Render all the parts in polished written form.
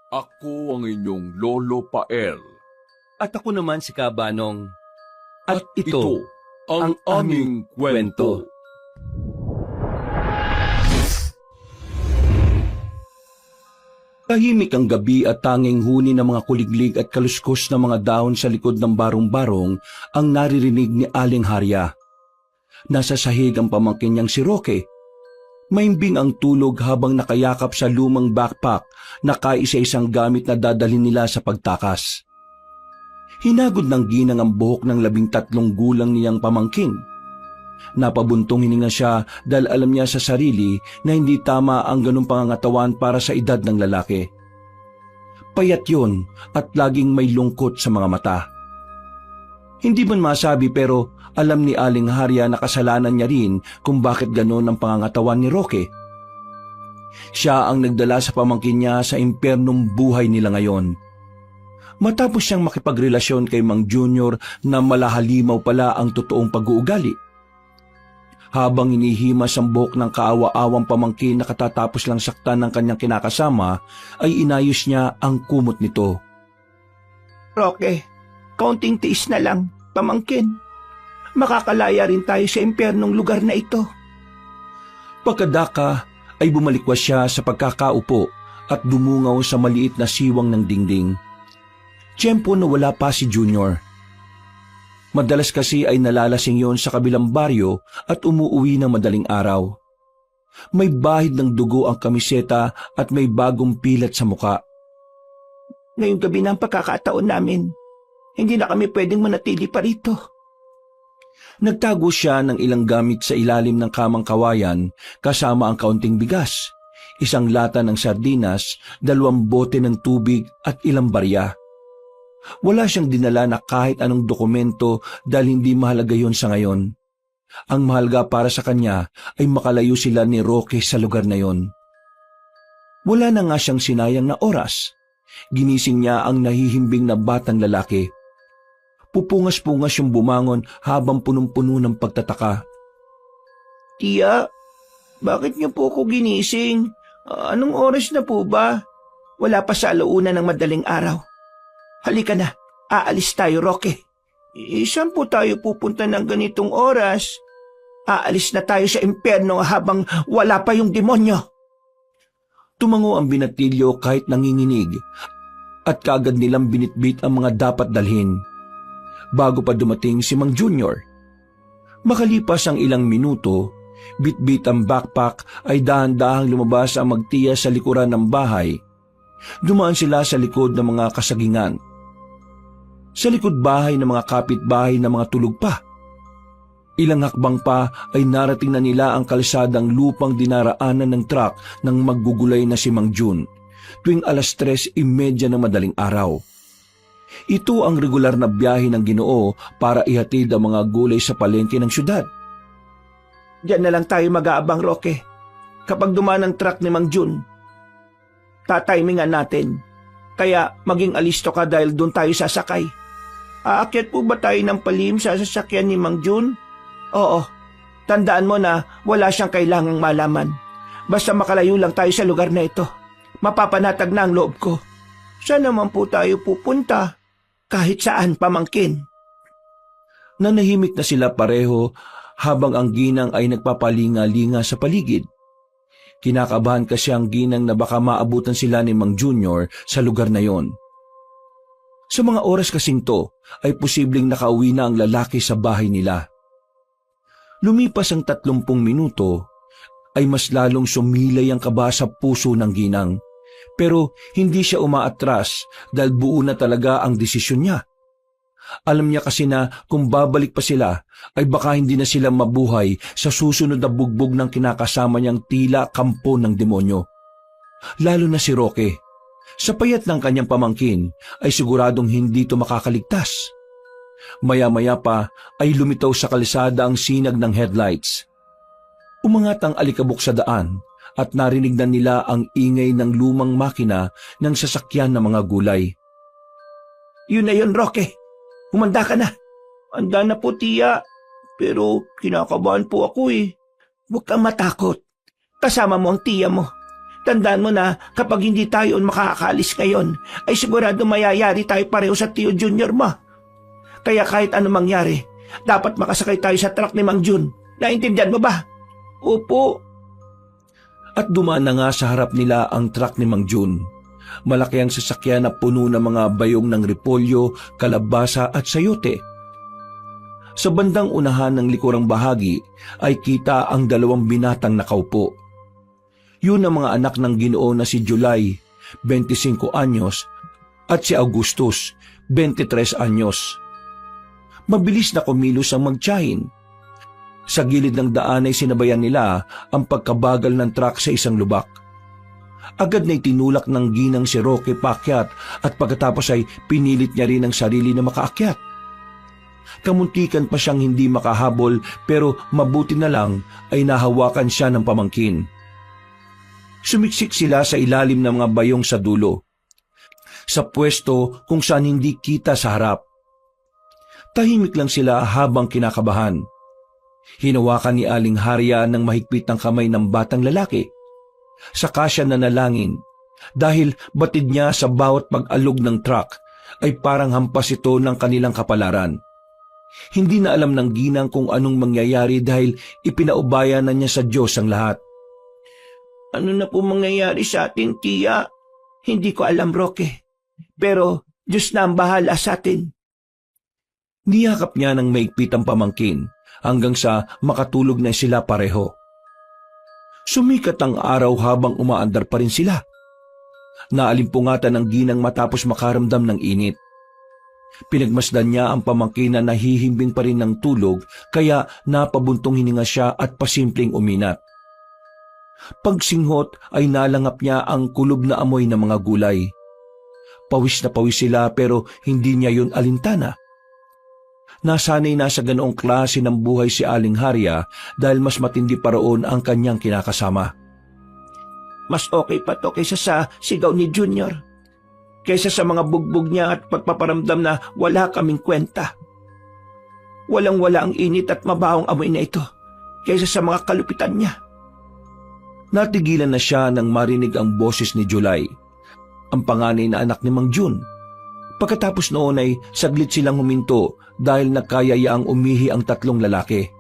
Ako ang inyong Lolo Pael. At ako naman si Kabanong. At ito ang aming kwento. Tahimik ang gabi at tanging huni ng mga kuliglig at kaluskos ng mga dahon sa likod ng barong-barong ang naririnig ni Aling Harya. Nasa sahig ang pamangkin niyang si Roque. Maimbing ang tulog habang nakayakap sa lumang backpack na kaisa-isang gamit na dadalhin nila sa pagtakas. Hinagod ng ginang ang buhok ng 13 gulang niyang pamangkin. Napabuntong hininga siya dahil alam niya sa sarili na hindi tama ang ganung pangangatawan para sa edad ng lalaki. Payat yun at laging may lungkot sa mga mata. Hindi man masabi pero alam ni Aling Harya na kasalanan niya rin kung bakit ganon ang pangangatawan ni Roque. Siya ang nagdala sa pamangkin niya sa impernong buhay nila ngayon. Matapos siyang makipagrelasyon kay Mang Junior na malahalimaw pala ang totoong pag-uugali. Habang inihimas ang buhok ng kaawa-awang pamangkin na katatapos lang saktan ng kanyang kinakasama, ay inayos niya ang kumot nito. Roque, kaunting tiis na lang, pamangkin. Makakalaya rin tayo sa impyernong lugar na ito. Pagkadaka ay bumalikwas siya sa pagkakaupo at dumungaw sa maliit na siwang ng dingding. Tiyempo na wala pa si Junior. Madalas kasi ay nalalasing yon sa kabilang baryo at umuuwi ng madaling araw. May bahid ng dugo ang kamiseta at may bagong pilat sa muka. Ngayong gabi na ang pagkakataon namin. Hindi na kami pwedeng manatili pa rito. Nagtago siya ng ilang gamit sa ilalim ng kamang kawayan kasama ang kaunting bigas, isang lata ng sardinas, 2 bote ng tubig at ilang barya. Wala siyang dinala na kahit anong dokumento dahil hindi mahalaga yon sa ngayon. Ang mahalaga para sa kanya ay makalayo sila ni Roque sa lugar na yon. Wala na nga siyang sinayang na oras. Ginising niya ang nahihimbing na batang lalaki. Pupungas-pungas yung bumangon habang punong-puno ng pagtataka. Tiya, bakit niyo po ako ginising? Anong oras na po ba? Wala pa sa alauna ng madaling araw. Halika na, aalis tayo, Roque. Saan po tayo pupunta ng ganitong oras? Aalis na tayo sa impyerno habang wala pa yung demonyo. Tumango ang binatilyo kahit nanginginig at kaagad nilang binitbit ang mga dapat dalhin. Bago pa dumating si Mang Junior. Makalipas ang ilang minuto, bitbit ang backpack ay dahan-dahang lumabas ang magtiya sa likuran ng bahay. Dumaan sila sa likod ng mga kasagingan. Sa likod bahay ng mga kapitbahay na mga tulog pa. Ilang hakbang pa ay narating na nila ang kalsadang lupang dinaraanan ng truck ng maggugulay na si Mang Jun tuwing 3:30 ng madaling araw. Ito ang regular na biyahe ng Ginoo para ihatid ang mga gulay sa palengke ng syudad. Diyan na lang tayo mag-aabang, Roque. Kapag dumaan ang truck ni Mang Jun, tatimingan natin. Kaya maging alisto ka dahil doon tayo sasakay. Aakyat po ba tayo ng palihim sa sasakyan ni Mang Jun? Oo. Tandaan mo na wala siyang kailangang malaman. Basta makalayo lang tayo sa lugar na ito. Mapapanatag na ang loob ko. Saan naman po tayo pupunta? Kahit saan, pamangkin. Nanahimik na sila pareho habang ang ginang ay nagpapalinga-linga sa paligid. Kinakabahan kasi ang ginang na baka maabutan sila ni Mang Junior sa lugar na yon. Sa mga oras kasing to, ay posibleng nakauwi na ang lalaki sa bahay nila. Lumipas ang 30 minuto, ay mas lalong sumilay ang kaba sa puso ng ginang. Pero hindi siya umaatras dahil buo na talaga ang desisyon niya. Alam niya kasi na kung babalik pa sila, ay baka hindi na sila mabuhay sa susunod na bugbog ng kinakasama niyang tila kampo ng demonyo. Lalo na si Roque. Sa payat ng kanyang pamangkin ay siguradong hindi ito makakaligtas. Maya-maya pa ay lumitaw sa kalsada ang sinag ng headlights. Umangat ang alikabok sa daan at narinig na nila ang ingay ng lumang makina ng sasakyan ng mga gulay. Yun na yun, Roque. Humanda ka na. Handa na po, tiya. Pero kinakabahan po ako eh. Huwag kang matakot. Kasama mo ang tiya mo. Tandaan mo na kapag hindi tayo makakaalis ngayon, ay sigurado mayayari tayo pareho sa Tio Junior mo. Kaya kahit ano mangyari, dapat makasakay tayo sa truck ni Mang Jun. Naintindihan mo ba? Opo. At dumaan na nga sa harap nila ang truck ni Mang Jun. Malaki ang sasakyan na puno ng mga bayong ng repolyo, kalabasa at sayote. Sa bandang unahan ng likurang bahagi ay kita ang 2 binatang nakaupo. Yun ang mga anak ng Ginoo na si July, 25 anyos, at si Augustus, 23 anyos. Mabilis na kumilos ang magtiyahin. Sa gilid ng daan ay sinabayan nila ang pagkabagal ng truck sa isang lubak. Agad na itinulak ng ginang si Roque paakyat at pagkatapos ay pinilit niya rin ang sarili na makaakyat. Kamuntikan pa siyang hindi makahabol pero mabuti na lang ay nahawakan siya ng pamangkin. Sumiksik sila sa ilalim ng mga bayong sa dulo, sa pwesto kung saan hindi kita sa harap. Tahimik lang sila habang kinakabahan. Hinawakan ni Aling Harya ng mahigpit ng kamay ng batang lalaki. Saka siya nanalangin dahil batid niya sa bawat pag-alog ng truck ay parang hampas ito ng kanilang kapalaran. Hindi na alam ng ginang kung anong mangyayari dahil ipinaubaya na niya sa Diyos ang lahat. Ano na po mangyayari sa atin, Tia? Hindi ko alam, Roque. Pero Diyos na ang bahala sa atin. Niyakap niya ng maigpit ang pamangkin hanggang sa makatulog na sila pareho. Sumikat ang araw habang umaandar pa rin sila. Naalimpungatan ng ginang matapos makaramdam ng init. Pinagmasdan niya ang pamangkin na nahihimbing pa rin ng tulog kaya napabuntong hininga siya at pasimpleng uminat. Pagsinghot ay nalangap niya ang kulob na amoy ng mga gulay. Pawis na pawis sila pero hindi niya yun alintana. Nasanay na sa ganoong klase ng buhay si Aling Harya dahil mas matindi pa roon ang kanyang kinakasama. Mas okay pa to kaysa sa sigaw ni Junior. Kaysa sa mga bugbog niya at pagpaparamdam na wala kaming kwenta. Walang-wala ang init at mabahong amoy na ito kaysa sa mga kalupitan niya. Natigilan na siya nang marinig ang boses ni July, ang panganay na anak ni Mang Jun. Pagkatapos noon ay saglit silang huminto dahil nagkayayaang umihi ang 3 lalaki.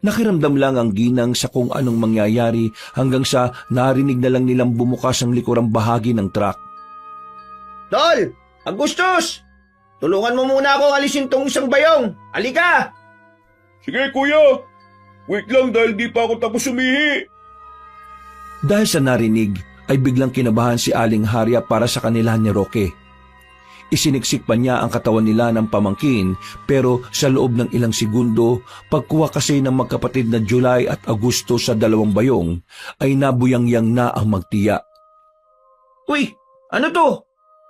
Nakiramdam lang ang ginang sa kung anong mangyayari hanggang sa narinig na lang nilang bumukas ang likurang bahagi ng truck. Tol! Augustus! Tulungan mo muna akong alisin tong isang bayong. Halika! Sige kuya, wait lang dahil di pa ako tapos umihi. Dahil sa narinig ay biglang kinabahan si Aling Harya para sa kanila ni Roque. Isiniksik pa niya ang katawan nila ng pamangkin pero sa loob ng ilang segundo, pagkuha kasi ng magkapatid na July at Agosto sa 2 bayong, ay nabuyangyang na ang magtiya. Uy! Ano to?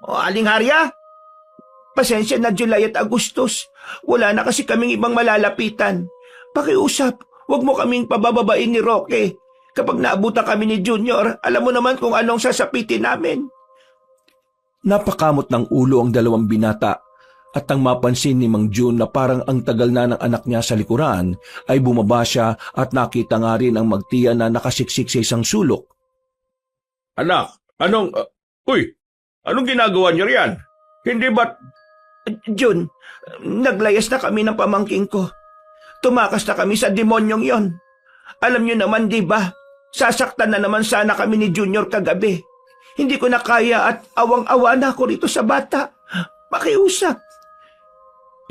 O, Aling Harya? Pasensya na, July at Agustus. Wala na kasi kaming ibang malalapitan. Pakiusap, huwag mo kaming pabababain ni Roque. Kapag naabutan kami ni Junior, alam mo naman kung anong sasapitin namin. Napakamot ng ulo ang 2 binata at nang mapansin ni Mang Jun na parang ang tagal na ng anak niya sa likuran ay bumaba siya at nakita nga rin ang magtiya na nakasiksik sa isang sulok. Anak, anong ginagawa niyo riyan? Hindi ba't... Jun, naglayas na kami ng pamangking ko. Tumakas na kami sa demonyong yon. Alam niyo naman, di ba? Sasaktan na naman sana kami ni Junior kagabi. Hindi ko na kaya at awang-awa na ako rito sa bata. Pakiusap.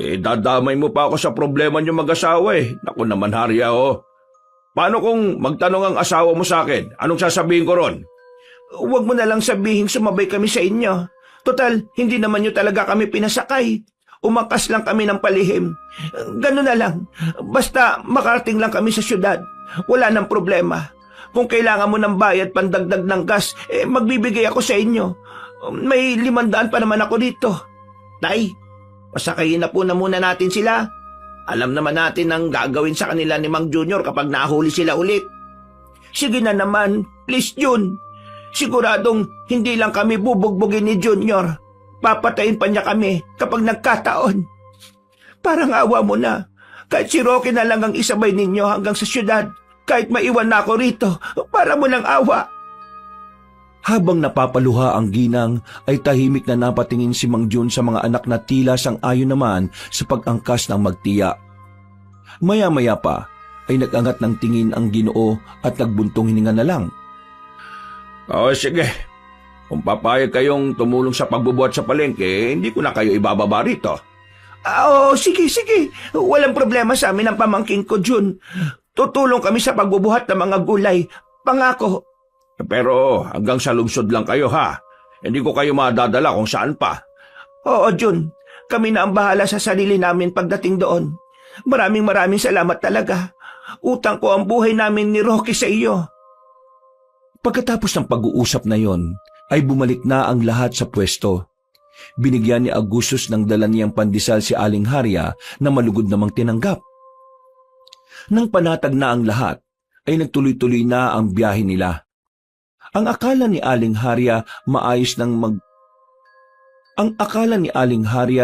Dadamay mo pa ako sa problema niyo mag-asawa eh. Naku naman Harya Paano kung magtanong ang asawa mo sa akin? Anong sasabihin ko ron? Huwag mo na lang sabihin sumabay kami sa inyo. Total, hindi naman niyo talaga kami pinasakay. Umakas lang kami ng palihim. Ganun na lang. Basta makarating lang kami sa syudad. Wala nang problema. Kung kailangan mo ng bayad pandagdag ng gas, magbibigay ako sa inyo. May 500 pa naman ako dito. Tay, pasakayin na po na muna natin sila. Alam naman natin ang gagawin sa kanila ni Mang Junior kapag nahuli sila ulit. Sige na naman, please Jun. Siguradong hindi lang kami bubugbugin ni Junior. Papatayin pa niya kami kapag nagkataon. Parang awa mo na. Kahit si Roque na lang ang isabay ninyo hanggang sa syudad. Kahit maiwan na ako rito, para mo lang awa. Habang napapaluha ang ginang, ay tahimik na napatingin si Mang Jun sa mga anak na tila sang-ayon naman sa pag-angkas ng magtiya. Maya-maya pa ay nag-angat ng tingin ang Ginoo at nagbuntong hininga na lang. O sige, kung papayag kayong tumulong sa pagbubuhat sa palengke, hindi ko na kayo ibababa rito. Oo, sige. Walang problema sa amin ang pamangking ko, Jun. Tutulong kami sa pagbubuhat ng mga gulay. Pangako. Pero hanggang sa lungsod lang kayo ha. Hindi ko kayo madadala kung saan pa. Oo, Jun. Kami na ang bahala sa sarili namin pagdating doon. Maraming salamat talaga. Utang ko ang buhay namin ni Rocky sa iyo. Pagkatapos ng pag-uusap na yon, ay bumalik na ang lahat sa pwesto. Binigyan ni Agustus ng dala niyang pandesal si Aling Harya na malugod namang tinanggap. Nang panatag na ang lahat, ay nagtuloy-tuloy na ang biyahe nila. Ang akala ni Aling Harya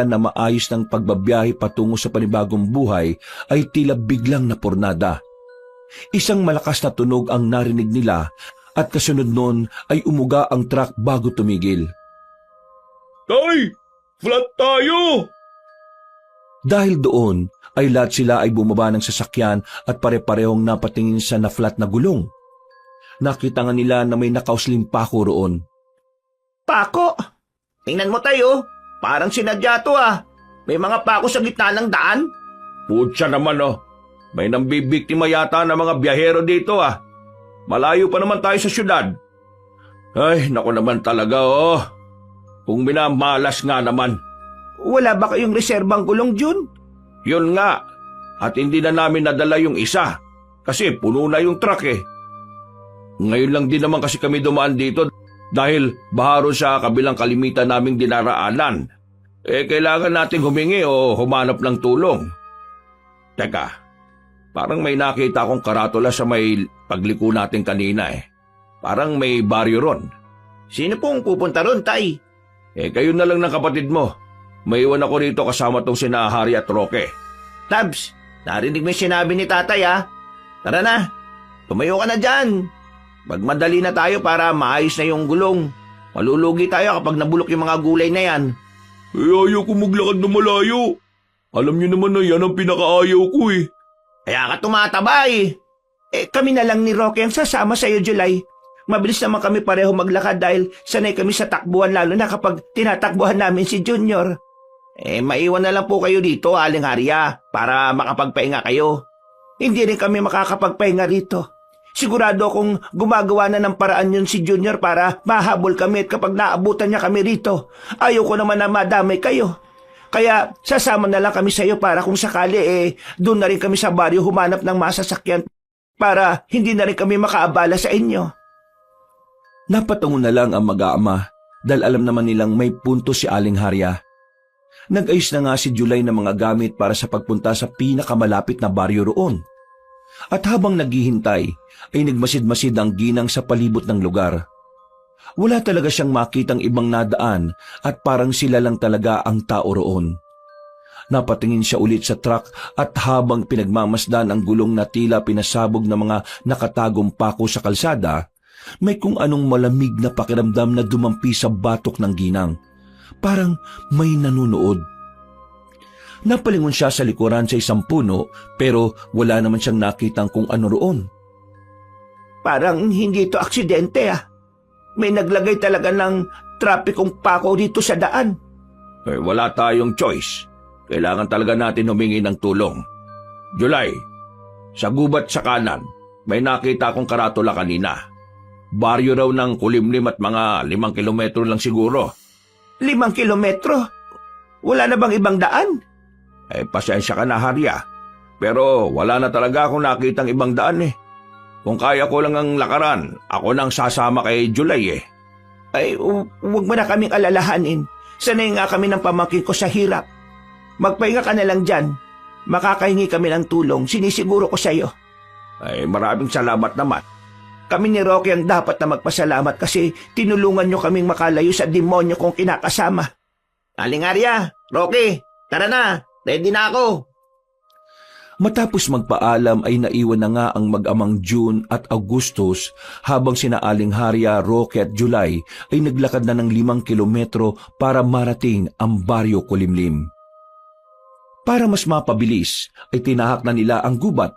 na maayos ng pagbabiyahe patungo sa panibagong buhay ay tila biglang napurnada. Isang malakas na tunog ang narinig nila at kasunod nun ay umuga ang truck bago tumigil. Tay! Flat tayo! Dahil doon ay lahat sila ay bumaba ng sasakyan at pare-parehong napatingin sa na-flat na gulong. Nakita nga nila na may nakausling pako roon. Pako! Tingnan mo tayo. Parang sinadya to ah. May mga pako sa gitna ng daan. Putya naman oh. May nambibiktima yata ng mga biyahero dito ah. Malayo pa naman tayo sa syudad. Ay, naku naman talaga oh. Kung minamalas nga naman. Wala ba kayong reserbang gulong, Jun? Yun nga. At hindi na namin nadala yung isa. Kasi puno na yung truck eh. Ngayon lang din naman kasi kami dumaan dito dahil baharo sa kabilang kalimitan naming dinaraanan. Kailangan nating humingi o humanap ng tulong. Teka, parang may nakita akong karatula sa may pagliko natin kanina eh. Parang may baryo ron. Sino pong pupunta ron, Tay? Kayo na lang ng kapatid mo. May iwan ako rito kasama tong sina Harry at Roque. Tabs, narinig mo yung sinabi ni Tatay ah. Tara na, tumayo ka na dyan. Magmadali na tayo para maayos na yung gulong. Malulugi tayo kapag nabulok yung mga gulay na yan. Ayaw ko maglakad na malayo. Alam niyo naman na yan ang pinakaayaw ko eh. Kaya ka tumataba eh. Kami na lang ni Roque ang sasama sa iyo, July. Mabilis naman kami pareho maglakad dahil sanay kami sa takbuhan lalo na kapag tinatakbuhan namin si Junior. Maiwan na lang po kayo dito, Aling Harya, para makapagpahinga kayo. Hindi rin kami makakapagpahinga rito. Sigurado akong gumagawa na ng paraan yun si Junior para mahabol kami at kapag naabutan niya kami rito, ayaw ko naman na madamay kayo. Kaya sasama na lang kami sa iyo para kung sakali doon na rin kami sa baryo humanap ng masasakyan para hindi na rin kami makaabala sa inyo. Napatungo na lang ang mag-aama dahil alam naman nilang may punto si Aling Harya. Nag-ayos na nga si July ng mga gamit para sa pagpunta sa pinakamalapit na baryo roon. At habang naghihintay, ay nagmasid-masid ang ginang sa palibot ng lugar. Wala talaga siyang makitang ibang nadaan at parang sila lang talaga ang tao roon. Napatingin siya ulit sa truck at habang pinagmamasdan ang gulong na tila pinasabog ng mga nakatagong pako sa kalsada, may kung anong malamig na pakiramdam na dumampi sa batok ng ginang. Parang may nanunood. Napalingon siya sa likuran sa isang puno pero wala naman siyang nakitang kung ano roon. Parang hindi ito aksidente ah. May naglagay talaga ng trapikong pako dito sa daan. Wala tayong choice. Kailangan talaga natin humingi ng tulong. July, sa gubat sa kanan, may nakita akong karatula kanina. Baryo raw ng kulimlim at mga 5 kilometro lang siguro. 5 kilometro? Wala na bang ibang daan? Pasensya ka na, Harya. Pero wala na talaga akong nakitang ibang daan eh. Kung kaya ko lang ang lakaran, ako nang sasama kay July eh. Huwag mo na kaming alalahanin. Sanay nga kami ng pamangkin ko sa hirap. Magpahinga ka na lang dyan. Makakahingi kami ng tulong, sinisiguro ko sa iyo. Maraming salamat naman. Kami ni Rocky ang dapat na magpasalamat kasi tinulungan nyo kaming makalayo sa demonyo kong kinakasama. Aling Arya, Rocky, tara na, ready na ako. Matapos magpaalam ay naiwan na nga ang mag-amang June at Augustus habang sina Aling Harya, Roque at July ay naglakad na ng 5 kilometro para marating ang Baryo Kulimlim. Para mas mapabilis ay tinahak na nila ang gubat.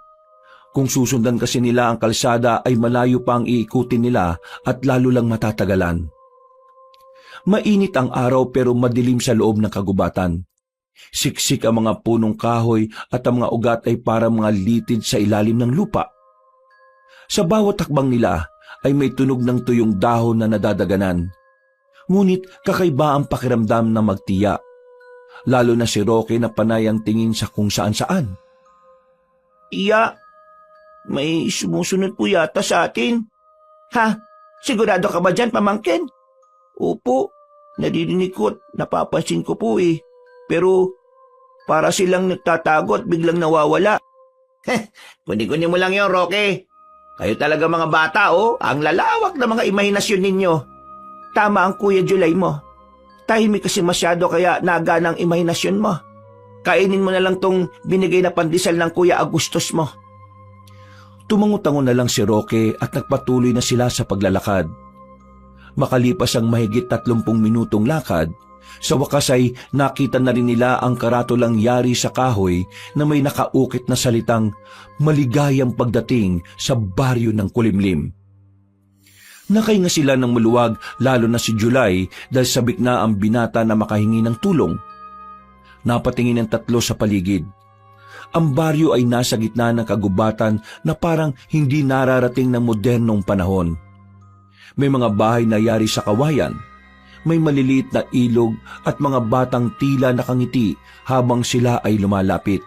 Kung susundan kasi nila ang kalsada ay malayo pa ang iikutin nila at lalo lang matatagalan. Mainit ang araw pero madilim sa loob ng kagubatan. Siksik ang mga punong kahoy at ang mga ugat ay parang mga litid sa ilalim ng lupa. Sa bawat hakbang nila ay may tunog ng tuyong dahon na nadadaganan. Ngunit kakaiba ang pakiramdam na magtiya. Lalo na si Roque na panay ang tingin sa kung saan-saan. Tiya, may sumusunod po yata sa atin. Ha? Sigurado ka ba dyan, pamangkin? Opo, naririnig ko at napapansin ko po eh. Pero para silang nagtatago at biglang nawawala. Kunin-kunin mo lang yun, Roque. Kayo talaga mga bata, oh. Ang lalawak na mga imahinasyon ninyo. Tama ang Kuya July mo. Tahimik kasi masyado kaya nagana ang imahinasyon mo. Kainin mo na lang tong binigay na pandesal ng Kuya Agustus mo. Tumango-tango na lang si Roque at nagpatuloy na sila sa paglalakad. Makalipas ang mahigit 30 minutong lakad, sa wakas ay nakita na rin nila ang karatulang yari sa kahoy na may nakaukit na salitang maligayang pagdating sa baryo ng Kulimlim. Nakahinga sila ng maluwag lalo na si July dahil sabik na ang binata na makahingi ng tulong. Napatingin ang tatlo sa paligid. Ang baryo ay nasa gitna ng kagubatan na parang hindi nararating ng modernong panahon. May mga bahay na yari sa kawayan. May maliliit na ilog at mga batang tila nakangiti habang sila ay lumalapit.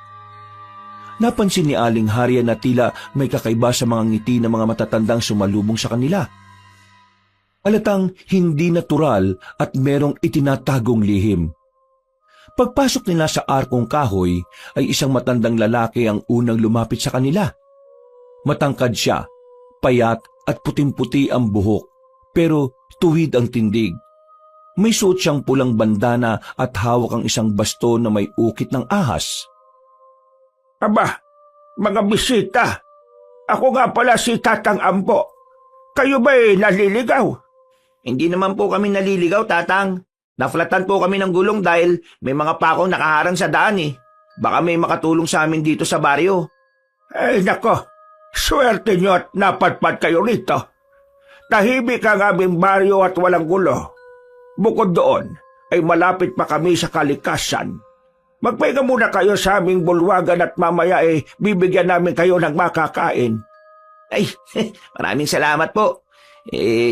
Napansin ni Aling Harya na tila may kakaiba sa mga ngiti ng mga matatandang sumalubong sa kanila. Halatang hindi natural at merong itinatagong lihim. Pagpasok nila sa arkong kahoy ay isang matandang lalaki ang unang lumapit sa kanila. Matangkad siya, payat at puting-puti ang buhok, pero tuwid ang tindig. May suot siyang pulang bandana at hawak ang isang baston na may ukit ng ahas. Aba, mga bisita. Ako nga pala si Tatang Ambo. Kayo ba'y naliligaw? Hindi naman po kami naliligaw, Tatang. Naflatan po kami ng gulong dahil may mga pakong nakaharang sa daan eh. Baka may makatulong sa amin dito sa baryo. Ay nako, swerte nyo at napadpad kayo rito. Tahimik ang aming baryo at walang gulo. Bukod doon, ay malapit pa kami sa kalikasan. Magpahinga muna kayo sa aming bulwagan at mamaya bibigyan namin kayo ng makakain. Ay, maraming salamat po.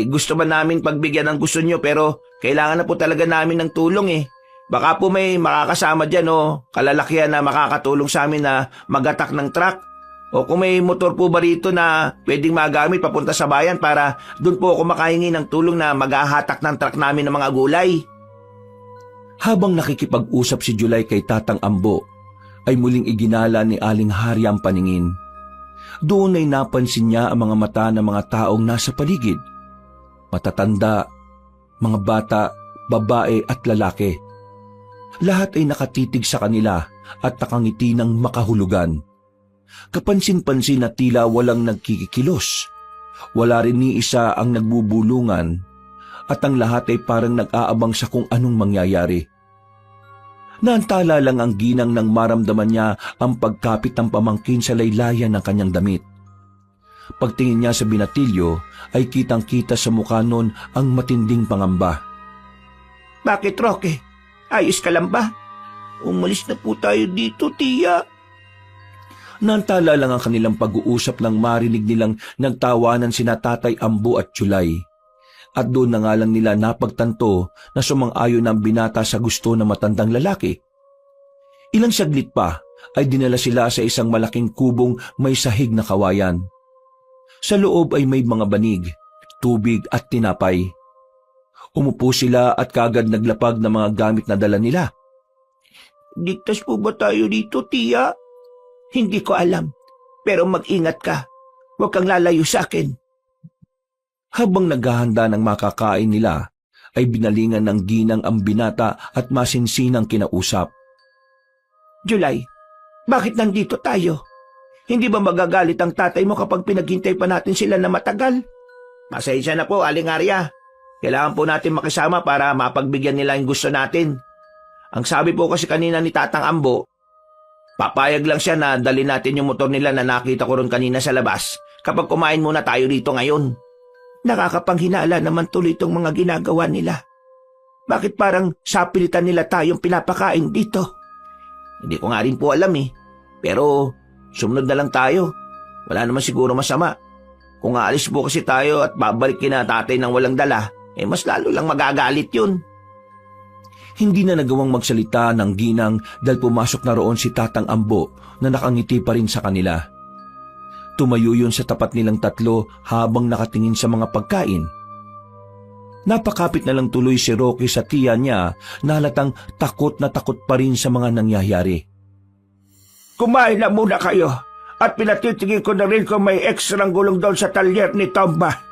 Gusto man namin pagbigyan ng gusto nyo pero kailangan na po talaga namin ng tulong eh. Baka po may makakasama dyan o kalalakihan na makakatulong sa amin na magatak ng truck. O kung may motor po ba rito na pwedeng magamit papunta sa bayan para doon po ako makahingi ng tulong na maghahatak ng truck namin ng mga gulay. Habang nakikipag-usap si July kay Tatang Ambo, ay muling iginala ni Aling Harya ang paningin. Doon ay napansin niya ang mga mata ng mga taong nasa paligid. Matatanda, mga bata, babae at lalaki. Lahat ay nakatitig sa kanila at nakangiti ng makahulugan. Kapansin-pansin na tila walang nagkikikilos. Wala rin ni isa ang nagbubulungan at ang lahat ay parang nag-aabang sa kung anong mangyayari. Naantala lang ang ginang nang maramdaman niya ang pagkapit ng pamangkin sa laylayan ng kanyang damit. Pagtingin niya sa binatilyo ay kitang-kita sa mukha nun ang matinding pangamba. Bakit, Roque? Ayos ka lang ba? Umalis na po tayo dito, tiya. Naantala lang ang kanilang pag-uusap nang marinig nilang nagtawanan sina Tatay Ambo at July. At doon na nga lang nila napagtanto na sumang-ayon ang binata sa gusto ng matandang lalaki. Ilang saglit pa ay dinala sila sa isang malaking kubong may sahig na kawayan. Sa loob ay may mga banig, tubig at tinapay. Umupo sila at kagad naglapag ng mga gamit na dala nila. Ligtas po ba tayo dito, tiya? Hindi ko alam, pero mag-ingat ka. Huwag kang lalayo sa akin. Habang naghahanda ng makakain nila, ay binalingan ng ginang ang binata at masinsinang kinausap. July, bakit nandito tayo? Hindi ba magagalit ang tatay mo kapag pinaghintay pa natin sila na matagal? Pasensya na po, Aling Arya. Kailangan po natin makisama para mapagbigyan nila yung gusto natin. Ang sabi po kasi kanina ni Tatang Ambo, papayag lang siya na dali natin yung motor nila na nakita ko ron kanina sa labas kapag kumain muna tayo dito ngayon. Nakakapanghinala naman tuloy itong mga ginagawa nila. Bakit parang sapilitan nila tayong pinapakain dito? Hindi ko nga rin po alam eh. Pero sumunod na lang tayo. Wala naman siguro masama. Kung aalis po kasi tayo at babalik kina tatay ng walang dala, mas lalo lang magagalit yun. Hindi na nagawang magsalita ng ginang dahil pumasok na roon si Tatang Ambo na nakangiti pa rin sa kanila. Tumayo yun sa tapat nilang tatlo habang nakatingin sa mga pagkain. Napakapit na lang tuloy si Rocky sa tiya niya na halatang takot na takot pa rin sa mga nangyayari. Kumain na muna kayo at pinatitingin ko na rin kung may ekstrang gulong doon sa talyer ni Tomba.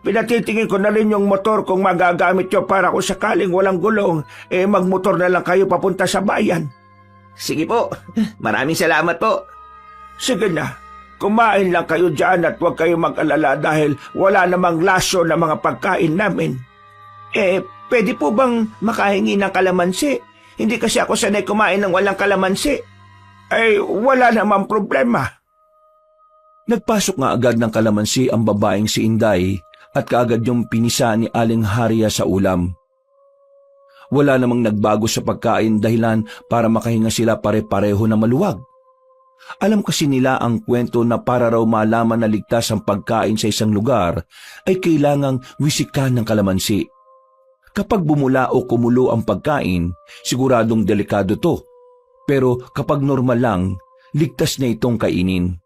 Pinatitingin ko na rin yung motor kung magagamit nyo para kung sakaling walang gulong, magmotor na lang kayo papunta sa bayan. Sige po, maraming salamat po. Sige na, kumain lang kayo dyan at huwag kayo mag-alala dahil wala namang laso na mga pagkain namin. Pwede po bang makahingi ng kalamansi? Hindi kasi ako sanay kumain ng walang kalamansi. Wala namang problema. Nagpasok nga agad ng kalamansi ang babaeng si Inday at kaagad yung pinisa ni Aling Harya sa ulam. Wala namang nagbago sa pagkain dahilan para makahinga sila pare-pareho na maluwag. Alam kasi nila ang kwento na para raw malaman na ligtas ang pagkain sa isang lugar ay kailangang wisikan ng kalamansi. Kapag bumula o kumulo ang pagkain, siguradong delikado to. Pero kapag normal lang, ligtas na itong kainin.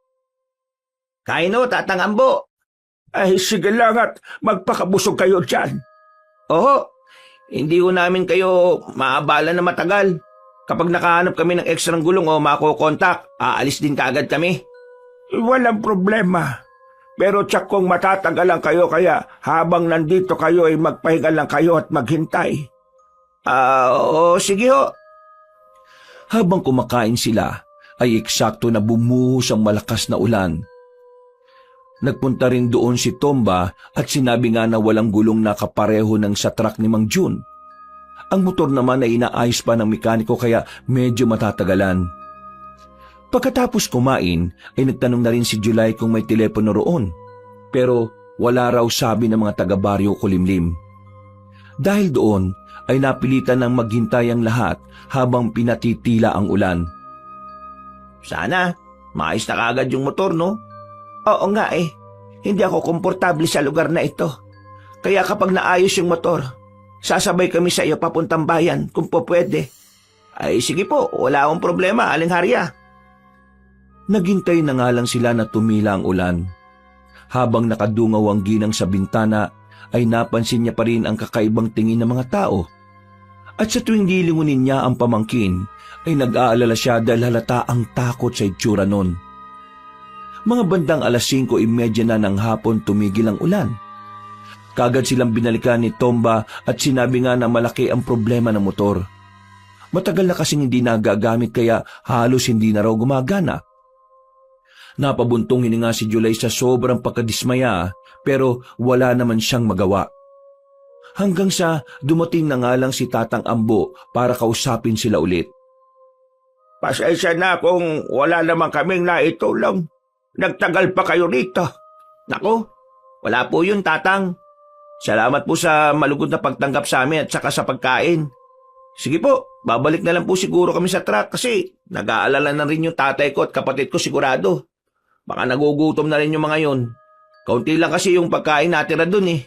Kain o, Tatang Ambo. Sige lang at magpakabusog kayo dyan. Oo, hindi ko namin kayo maabala na matagal. Kapag nakahanap kami ng ekstrang gulong o makokontak, aalis din kaagad kami. Walang problema. Pero tsak kong matatagalan kayo kaya habang nandito kayo ay magpahinga lang kayo at maghintay. Oo, sige ho. Habang kumakain sila, ay eksakto na bumuhos ang malakas na ulan. Nagpunta rin doon si Tomba at sinabi nga na walang gulong na kapareho ng sa truck ni Mang Jun. Ang motor naman ay inaayos pa ng mekaniko kaya medyo matatagalan. Pagkatapos kumain ay nagtanong na rin si July kung may telepono roon. Pero wala raw sabi ng mga taga-baryo Kulimlim. Dahil doon ay napilitan ng maghintay ang lahat habang pinatitila ang ulan. Sana, maayos na kaagad yung motor, no? Oo nga hindi ako komportable sa lugar na ito. Kaya kapag naayos yung motor, sasabay kami sa iyo papuntang bayan kung po pwede. Sige po, wala akong problema, Aling Harya. Naghintay na nga lang sila na tumila ang ulan. Habang nakadungaw ang ginang sa bintana, ay napansin niya pa rin ang kakaibang tingin ng mga tao. At sa tuwing lilingunin niya ang pamangkin, ay nag-aalala siya dahil halata ang takot sa itsura nun. Mga bandang 5:30 na ng hapon tumigil ang ulan. Kagad silang binalikan ni Tomba at sinabi nga na malaki ang problema ng motor. Matagal na kasing hindi nagagamit kaya halos hindi na raw gumagana. Napabuntong hininga si July sa sobrang pagkadismaya pero wala naman siyang magawa. Hanggang sa dumating na nga lang si Tatang Ambo para kausapin sila ulit. Pasensya na kung wala naman kaming naitulong. Nagtagal pa kayo rito. Naku, wala po yun, Tatang. Salamat po sa malugod na pagtanggap sa amin at saka sa pagkain. Sige po, babalik na lang po siguro kami sa truck kasi nag-aalala na rin yung tatay ko at kapatid ko sigurado. Baka nagugutom na rin yung mga yon. Kaunti lang kasi yung pagkain natira dun eh.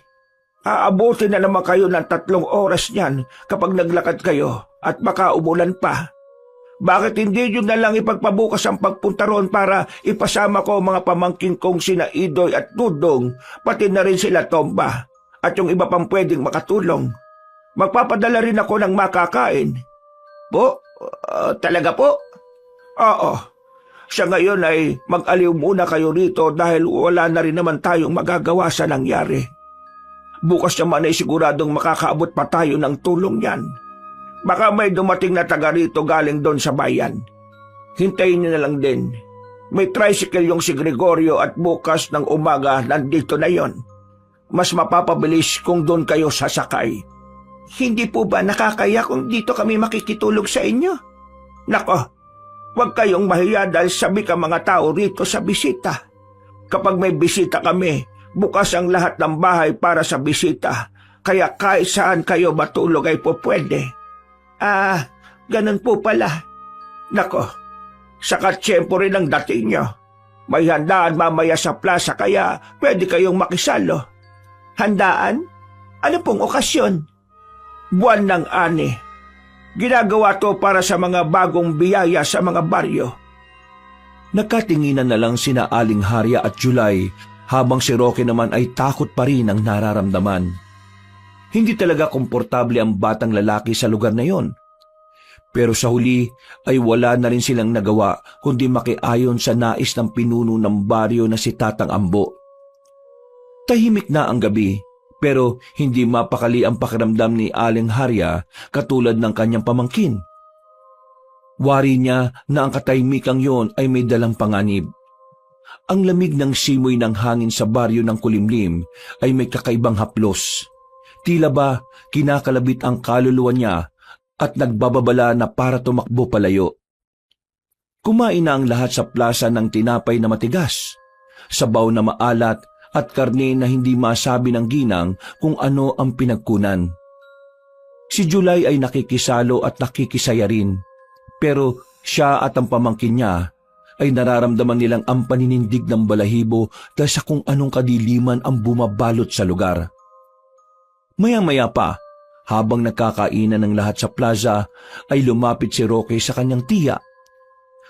Aabutin na naman kayo ng 3 oras niyan kapag naglakad kayo at baka umulan pa. Bakit hindi nyo na lang ipagpabukas ang pagpunta roon para ipasama ko ang mga pamangkin kong sina Idoy at Dudong, pati na rin sila Tomba, at yung iba pang pwedeng makatulong. Magpapadala rin ako ng makakain. Po? Talaga po? Oo. Sa ngayon ay mag-aliw muna kayo rito dahil wala na rin naman tayong magagawa sa nangyari. Bukas naman ay siguradong makakaabot pa tayo ng tulong yan. Baka may dumating na taga rito galing doon sa bayan. Hintayin nyo na lang din. May tricycle yung si Gregorio at bukas ng umaga nandito na yon. Mas mapapabilis kung doon kayo sasakay. Hindi po ba nakakaya kung dito kami makikitulog sa inyo? Nako, huwag kayong mahiya dahil sabi ka mga tao rito sa bisita. Kapag may bisita kami, bukas ang lahat ng bahay para sa bisita. Kaya kahit saan kayo matulog ay po pwede. Ganun po pala. Nako, saka tiyempo rin ang dating nyo. May handaan mamaya sa plaza kaya pwede kayong makisalo. Handaan? Ano pong okasyon? Buwan ng Ani. Ginagawa to para sa mga bagong biyaya sa mga baryo. Nagkatinginan na lang sina Aling Harya at July habang si Roque naman ay takot pa rin ang nararamdaman. Hindi talaga komportable ang batang lalaki sa lugar na yon. Pero sa huli ay wala na rin silang nagawa kundi makiayon sa nais ng pinuno ng baryo na si Tatang Ambo. Tahimik na ang gabi pero hindi mapakali ang pakiramdam ni Aling Harya katulad ng kanyang pamangkin. Wari niya na ang katahimikang yon ay may dalang panganib. Ang lamig ng simoy ng hangin sa baryo ng Kulimlim ay may kakaibang haplos. Tila ba kinakalabit ang kaluluwa niya at nagbababala na para tumakbo palayo. Kumain na ang lahat sa plaza ng tinapay na matigas, sabaw na maalat at karne na hindi masabi ng ginang kung ano ang pinagkunan. Si July ay nakikisalo at nakikisaya rin, pero siya at ang pamangkin niya ay nararamdaman nilang ang paninindig ng balahibo dahil sa kung anong kadiliman ang bumabalot sa lugar. Maya-maya pa, habang nagkakainan ng lahat sa plaza, ay lumapit si Roque sa kanyang tiya.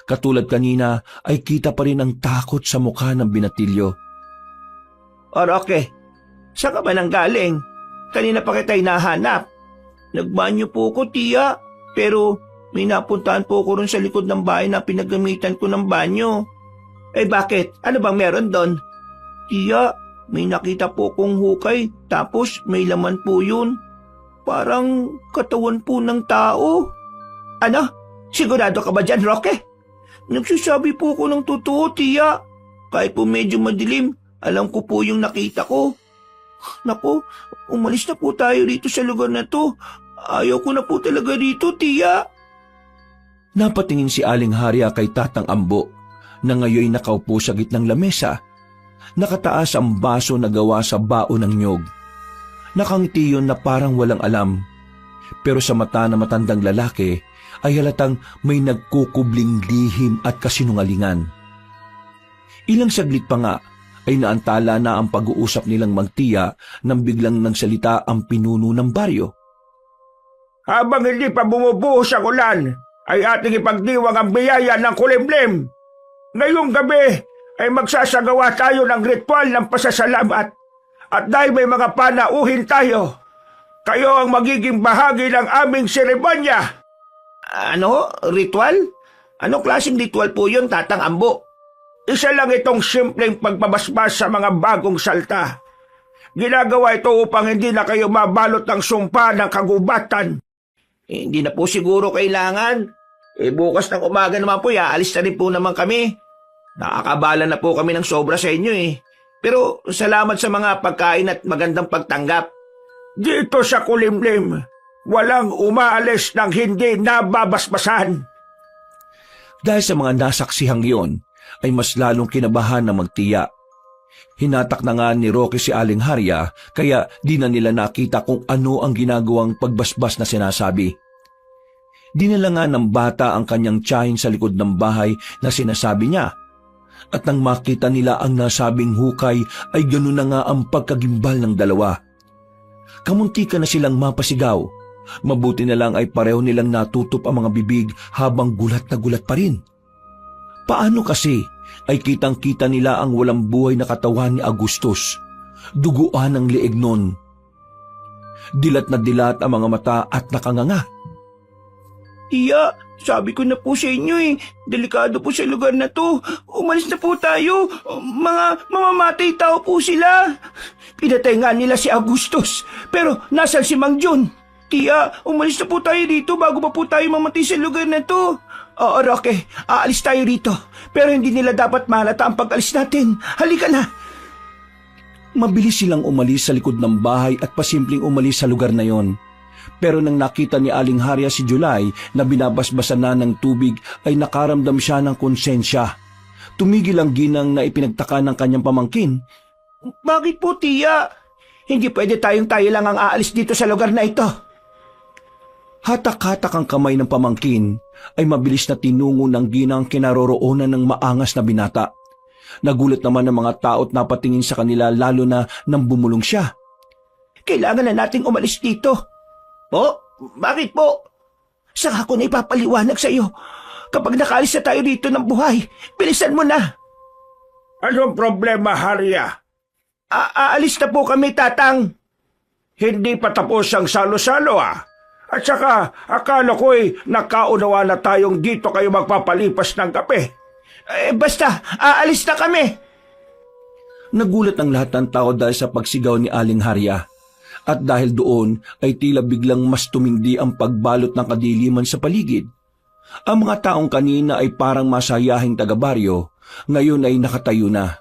Katulad kanina ay kita pa rin ang takot sa mukha ng binatilyo. O Roque, saan ka ba nang galing? Kanina pa kita'y nahanap. Nagbanyo po ko, tiya, pero may napuntahan po ko ron sa likod ng bahay na pinagamitan ko ng banyo. Bakit? Ano bang meron doon? Tiya, may nakita po kong hukay, tapos may laman po yun. Parang katawan po ng tao. Ano? Sigurado ka ba dyan, Roque? Nagsasabi po ko ng totoo, tiya. Kahit po medyo madilim, alam ko po yung nakita ko. Naku, umalis na po tayo rito sa lugar na to. Ayaw ko na po talaga rito, tiya. Napatingin si Aling Harya kay Tatang Ambo na ngayon nakaupo sa gitnang lamesa. Nakataas ang baso na gawa sa baon ng nyog. Nakangiti yun na parang walang alam. Pero sa mata na matandang lalaki ay halatang may nagkukubling lihim at kasinungalingan. Ilang saglit pa nga ay naantala na ang pag-uusap nilang magtiya nang biglang nagsalita ang pinuno ng baryo. Habang hindi pa bumubuhos ang ulan, ay ating ipagdiwang ang biyaya ng Kulimlim. Ngayong gabi ay magsasagawa tayo ng ritual ng pasasalamat. At dahil may mga panauhin tayo, kayo ang magiging bahagi ng aming seremonya. Ano? Ritual? Anong klaseng ritual po yun, Tatang Ambo? Isa lang itong simpleng pagpabasbas sa mga bagong salta. Ginagawa ito upang hindi na kayo mabalot ng sumpa ng kagubatan. Hindi na po siguro kailangan. Bukas ng umaga naman po, aalis na rin po naman kami. Nakakabala na po kami ng sobra sa inyo Pero salamat sa mga pagkain at magandang pagtanggap. Dito sa Kulimlim, walang umaalis ng hindi nababasbasan. Dahil sa mga nasaksihang iyon, ay mas lalong kinabahan na magtiya. Hinatak na nga ni Roque si Aling Harya, kaya di na nila nakita kung ano ang ginagawang pagbasbas na sinasabi. Dinala nga ng bata ang kanyang tiyahin sa likod ng bahay na sinasabi niya. At nang makita nila ang nasabing hukay ay ganoon na nga ang pagkagimbal ng dalawa. Kamuntika na silang mapasigaw. Mabuti na lang ay pareho nilang natutup ang mga bibig habang gulat na gulat pa rin. Paano kasi ay kitang-kita nila ang walang buhay na katawan ni Agustus. Duguan ang lieg nun. Dilat na dilat ang mga mata at nakanganga. Tiya, sabi ko na po sa inyo delikado po sa lugar na to. Umalis na po tayo. Mga mamamatay tao po sila. Pinatay nga nila si Agustus, pero nasan si Mang Jun? Tia, umalis na po tayo dito bago pa po tayo mamatay sa lugar na to. Oo, Roque, aalis tayo rito. Pero hindi nila dapat mahalata ang pag-alis natin. Halika na. Mabilis silang umalis sa likod ng bahay at pasimpleng umalis sa lugar na yon. Pero nang nakita ni Aling Harya si July na binabasbasan na ng tubig ay nakaramdam siya ng konsensya. Tumigil ang ginang na ipinagtaka ng kanyang pamangkin. Bakit po, Tia? Hindi pwede tayo lang ang aalis dito sa lugar na ito. Hatak-hatak ang kamay ng pamangkin ay mabilis na tinungo ng ginang kinaroroonan ng maangas na binata. Nagulat naman ng mga tao at napatingin sa kanila lalo na nang bumulong siya. Kailangan na nating umalis dito. Oh, bakit po? Saka ako na ipapaliwanag sa iyo. Kapag nakaalis na tayo dito ng buhay, bilisan mo na. Anong problema, Harya? Aalis na po kami, Tatang. Hindi pa tapos ang salo-salo At saka, akala ko'y nakaunawa na tayong dito kayo magpapalipas ng kape. Basta, aalis na kami. Nagulat ang lahat ng tao dahil sa pagsigaw ni Aling Harya. At dahil doon ay tila biglang mas tumindi ang pagbalot ng kadiliman sa paligid. Ang mga taong kanina ay parang masayahing taga-baryo, ngayon ay nakatayo na.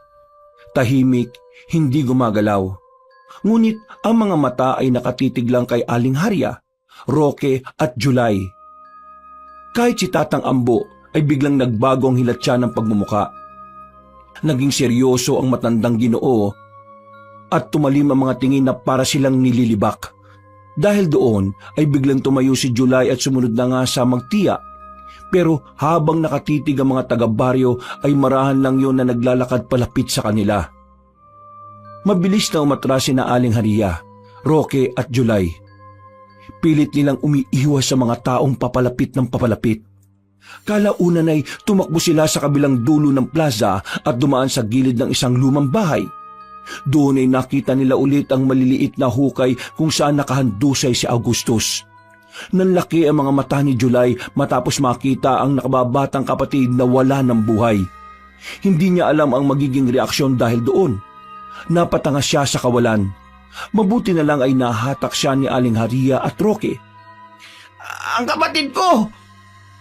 Tahimik, hindi gumagalaw. Ngunit ang mga mata ay nakatitig lang kay Aling Harya, Roque at July. Kahit si Tatang Ambo ay biglang nagbago ang hilat siya ng pagmumuka. Naging seryoso ang matandang Ginoo at tumalim ang mga tingin na para silang nililibak. Dahil doon ay biglang tumayo si July at sumunod na nga sa magtiya. Pero habang nakatitig ang mga taga-baryo ay marahan lang yon na naglalakad palapit sa kanila. Mabilis na umatras sina Aling Harya, Roque at July. Pilit nilang umiiwas sa mga taong papalapit ng papalapit. Kalaunan ay tumakbo sila sa kabilang dulo ng plaza at dumaan sa gilid ng isang lumang bahay. Doon ay nakita nila ulit ang maliliit na hukay kung saan nakahandusay si Augustus. Nanlaki ang mga mata ni July matapos makita ang nakababatang kapatid na wala ng buhay. Hindi niya alam ang magiging reaksyon dahil doon. Napatanga siya sa kawalan. Mabuti na lang ay nahatak siya ni Aling Harya at Roque. Ang kapatid ko!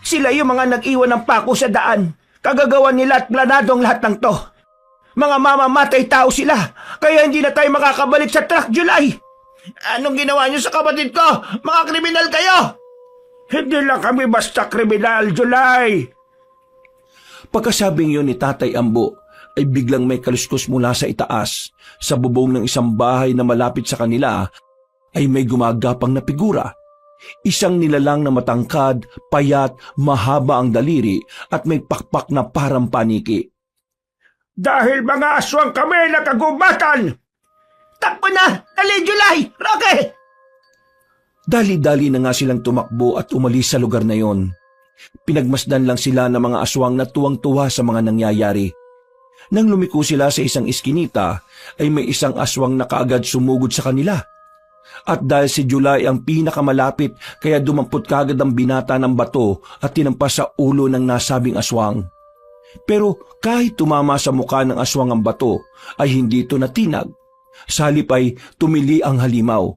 Sila yung mga nag-iwan ng pako sa daan. Kagagawan nila at planadong lahat ng to. Mga mamamatay tao sila, kaya hindi na tayo makakabalik sa truck, July. Anong ginawa niyo sa kapatid ko? Mga kriminal kayo! Hindi lang kami basta kriminal, July. Pagkasabing yun ni Tatay Ambo, ay biglang may kaluskos mula sa itaas. Sa bubong ng isang bahay na malapit sa kanila, ay may gumagapang na figura. Isang nilalang na matangkad, payat, mahaba ang daliri at may pakpak na parang paniki. Dahil mga aswang kami na kagubatan! Takbo na! Dali, July! Roque! Dali-dali na nga silang tumakbo at umalis sa lugar na yon. Pinagmasdan lang sila ng mga aswang na tuwang-tuwa sa mga nangyayari. Nang lumiko sila sa isang iskinita, ay may isang aswang na kaagad sumugod sa kanila. At dahil si July ang pinakamalapit, kaya dumampot kaagad ang binata ng bato at tinampas sa ulo ng nasabing aswang. Pero kahit tumama sa mukha ng aswang ang bato, ay hindi ito natinag. Sa halip ay tumili ang halimaw.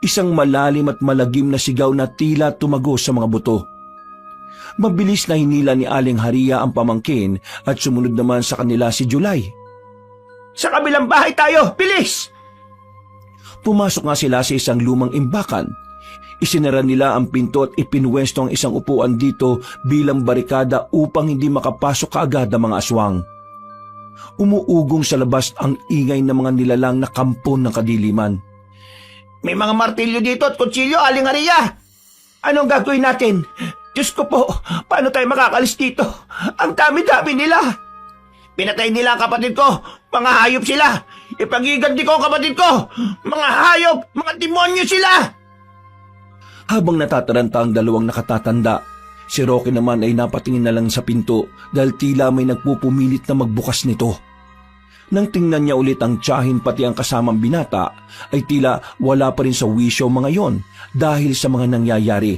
Isang malalim at malagim na sigaw na tila tumagos sa mga buto. Mabilis na hinila ni Aling Harya ang pamangkin at sumunod naman sa kanila si July. Sa kabilang bahay tayo! Bilis! Pumasok nga sila sa isang lumang imbakan. Isinara nila ang pinto at ipinwesto ang isang upuan dito bilang barikada upang hindi makapasok kaagad ang mga aswang. Umuugong sa labas ang ingay ng mga nilalang na kampon ng kadiliman. May mga martilyo dito at kutsilyo, Aling Harya! Anong gagawin natin? Diyos ko po, paano tayo makakalis dito? Ang dami-dami nila! Pinatay nila ang kapatid ko! Mga hayop sila! Ipagiganti ko ang kapatid ko! Mga hayop! Mga demonyo sila! Habang natataranta ang dalawang nakatatanda, si Roque naman ay napatingin na lang sa pinto dahil tila may nagpupumilit na magbukas nito. Nang tingnan niya ulit ang tiyahin pati ang kasamang binata, ay tila wala pa rin sa wisyo mga yon dahil sa mga nangyayari.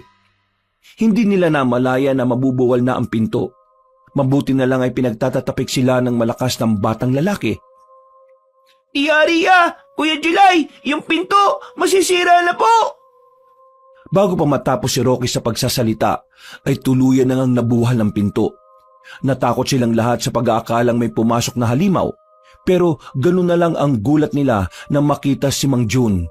Hindi nila namalaya na mabubuwal na ang pinto. Mabuti na lang ay pinagtatatapik sila ng malakas ng batang lalaki. Tia Harya! Kuya July! Yung pinto! Masisira na po! Bago pa matapos si Rocky sa pagsasalita, ay tuluyan na ngang nabuhal ang pinto. Natakot silang lahat sa pag-aakalang may pumasok na halimaw, pero ganun na lang ang gulat nila nang makita si Mang Jun.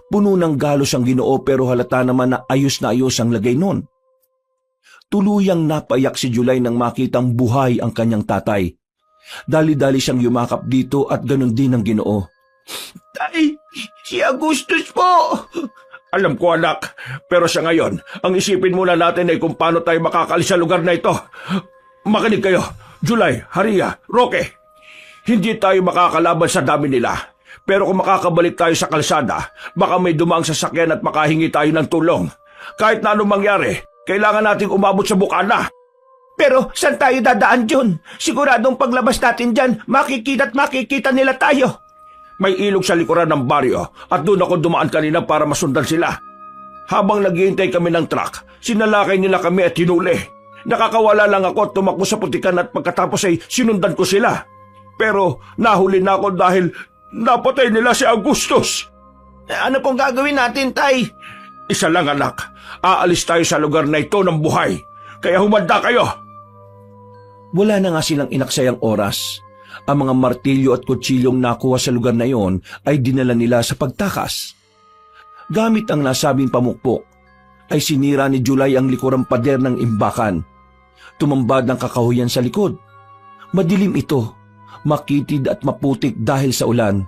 Puno ng galos ang Ginoo pero halata naman na ayos ang lagay nun. Tuluyang napayak si July nang makitang buhay ang kanyang tatay. Dali-dali siyang yumakap dito at ganun din ang Ginoo. Tay, si Agustus po! Alam ko anak, pero sa ngayon, ang isipin muna natin ay kung paano tayo makakalis sa lugar na ito. Makinig kayo, July, Haria, Roque. Hindi tayo makakalaban sa dami nila. Pero kung makakabalik tayo sa kalsada, baka may dumaang sasakyan at makahingi tayo ng tulong. Kahit na anong mangyari, kailangan nating umabot sa bukana. Pero saan tayo dadaan, Jun? Siguradong paglabas natin dyan, makikita nila tayo. May ilog sa likuran ng baryo at doon ako dumaan kanina para masundan sila. Habang naghihintay kami ng truck, sinalakay nila kami at hinuli. Nakakawala lang ako at tumakbo sa putikan at pagkatapos ay sinundan ko sila. Pero nahuli na ako dahil napatay nila si Agustus. Ano pong gagawin natin, Tay? Isa lang anak, aalis tayo sa lugar na ito ng buhay. Kaya humanda kayo. Wala na nga silang inaksayang oras. Ang mga martilyo at kutsilyong nakuha sa lugar na iyon ay dinala nila sa pagtakas. Gamit ang nasabing pamukpok, ay sinira ni July ang likurang pader ng imbakan. Tumambad ng kakahuyan sa likod. Madilim ito, makitid at maputik dahil sa ulan.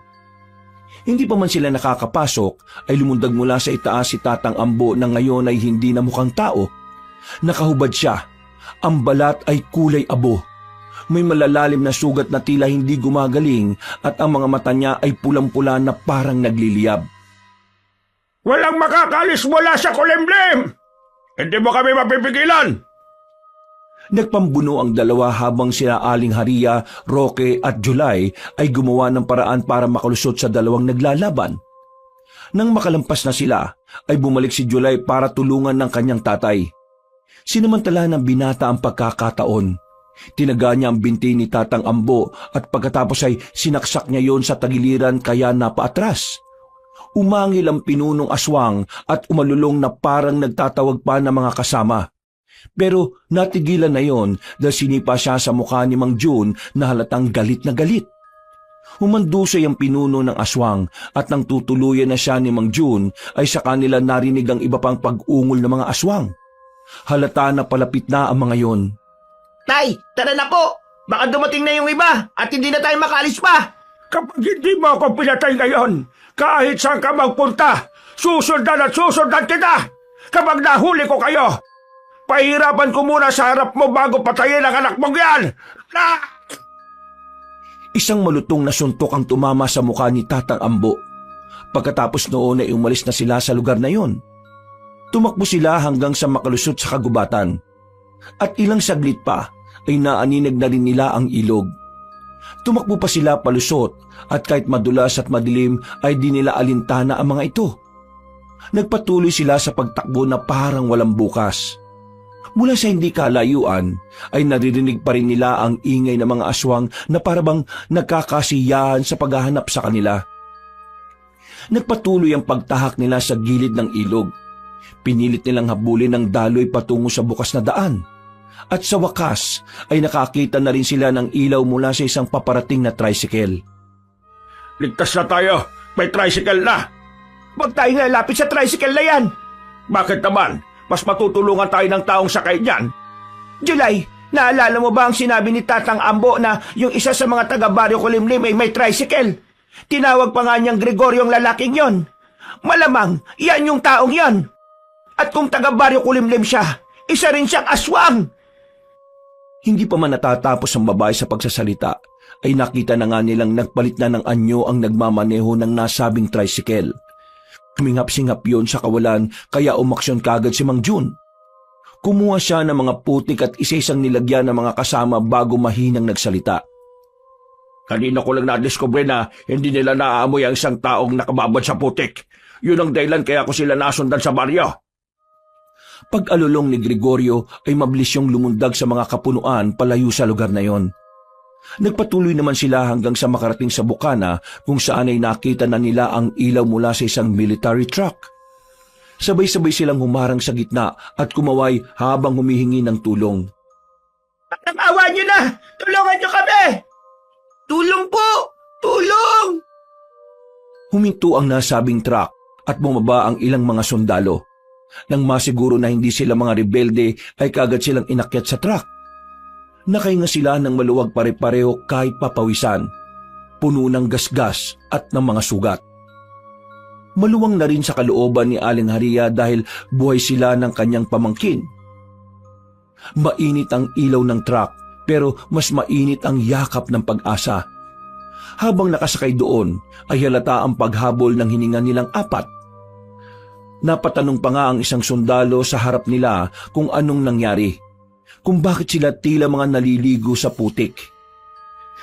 Hindi pa man sila nakakapasok, ay lumundag mula sa itaas si Tatang Ambo na ngayon ay hindi na mukhang tao. Nakahubad siya, ang balat ay kulay abo. May malalalim na sugat na tila hindi gumagaling at ang mga mata niya ay pulang-pula na parang nagliliyab. Walang makakalis mula sa kulimlim! Hindi mo kami mapipigilan! Nagpambuno ang dalawa habang sina Aling Haria, Roque at July ay gumawa ng paraan para makalusot sa dalawang naglalaban. Nang makalampas na sila, ay bumalik si July para tulungan ng kanyang tatay. Sinamantala ng binata ang pagkakataon. Tinaga niya ang binti ni Tatang Ambo at pagkatapos ay sinaksak niya yon sa tagiliran kaya napaatras. Umangil ang pinunong aswang at umalulong na parang nagtatawag pa ng mga kasama. Pero natigilan na yon dahil sinipa siya sa mukha ni Mang Jun na halatang galit na galit. Humandusay ang pinuno ng aswang at nang tutuluyan na siya ni Mang Jun ay sa kanila narinig ang iba pang pag-ungol ng mga aswang. Halata na palapit na ang mga yon. Tay, tara na po! Baka dumating na yung iba at hindi na tayo makaalis pa! Kapag hindi mo ako pinatay ngayon, kahit saan ka magpunta, susundan kita! Kapag nahuli ko kayo, pahirapan ko muna sa harap mo bago patayin ang anak mong yan! Isang malutong na suntok ang tumama sa mukha ni Tatang Ambo. Pagkatapos noon ay umalis na sila sa lugar na yon. Tumakbo sila hanggang sa makalusot sa kagubatan. At ilang saglit pa ay naaninag na rin nila ang ilog. Tumakbo pa sila palusot at kahit madulas at madilim ay di nila alintana ang mga ito. Nagpatuloy sila sa pagtakbo na parang walang bukas. Mula sa hindi kalayuan ay naririnig pa rin nila ang ingay ng mga aswang na parabang nagkakasiyahan sa paghahanap sa kanila. Nagpatuloy ang pagtahak nila sa gilid ng ilog. Pinilit nilang habulin ang daloy patungo sa bukas na daan. At sa wakas ay nakakita na rin sila ng ilaw mula sa isang paparating na tricycle. Ligtas na tayo! May tricycle na! Huwag tayong lalapit sa tricycle na yan! Bakit naman? Mas matutulungan tayo ng taong sakay niyan. July, naalala mo ba ang sinabi ni Tatang Ambo na yung isa sa mga taga-baryo Kulimlim ay may tricycle? Tinawag pa nga niyang Gregorio ang lalaking yon. Malamang, yan yung taong yan. At kung taga-baryo Kulimlim siya, isa rin siyang aswang. Hindi pa man natatapos ang babae sa pagsasalita, ay nakita na nga nilang nagpalit na ng anyo ang nagmamaneho ng nasabing tricycle. Kumingap-singap yon sa kawalan kaya umaksyon kagad si Mang Jun. Kumuha siya ng mga putik at isa-isang nilagyan ng mga kasama bago mahinang nagsalita. Kanina ko lang na-discover na hindi nila naaamoy ang isang taong nakababad sa putik. Yun ang dahilan kaya ko sila nasundan sa baryo. Pag-alulong ni Gregorio ay mabilis yung lumundag sa mga kapunuan palayo sa lugar na yon. Nagpatuloy naman sila hanggang sa makarating sa bukana kung saan ay nakita na nila ang ilaw mula sa isang military truck. Sabay-sabay silang humarang sa gitna at kumaway habang humihingi ng tulong. Awa niyo na! Tulungan niyo kami! Tulong po! Tulong! Huminto ang nasabing truck at bumaba ang ilang mga sundalo. Nang masiguro na hindi sila mga rebelde ay kagad silang inakyat sa truck. Nakahinga sila ng maluwag pare-pareho kahit papawisan, puno ng gasgas at ng mga sugat. Maluwang na rin sa kalooban ni Aling Haria dahil buhay sila ng kanyang pamangkin. Mainit ang ilaw ng truck pero mas mainit ang yakap ng pag-asa. Habang nakasakay doon ay halata ang paghabol ng hininga nilang apat. Napatanong pa nga ang isang sundalo sa harap nila kung anong nangyari, kung bakit sila tila mga naliligo sa putik.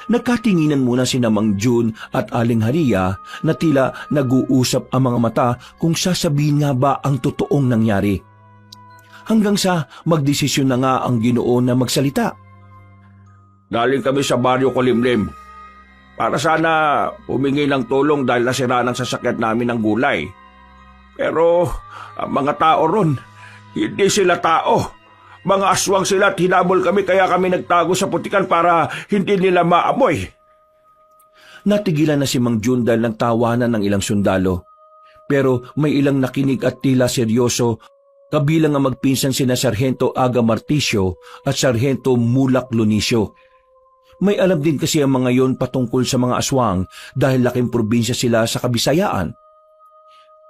Nagkatinginan muna sina Mang Jun at Aling Haria na tila nag-uusap ang mga mata kung sasabihin nga ba ang totoong nangyari. Hanggang sa magdesisyon na nga ang Ginoo na magsalita. Galing kami sa baryo Kulimlim. Para sana humingi ng tulong dahil nasira ng sasakyan namin ng gulay. Pero ang mga tao ron, hindi sila tao. Mga aswang sila at hinabol kami kaya kami nagtago sa putikan para hindi nila maamoy. Natigilan na si Mang Jun dahil nagtawanan ng ilang sundalo. Pero may ilang nakinig at tila seryoso, kabilang ang magpinsan sina Sargento Aga Marticio at Sargento Mulak Lunisio. May alam din kasi ang mga yon patungkol sa mga aswang dahil laking probinsya sila sa Kabisayaan.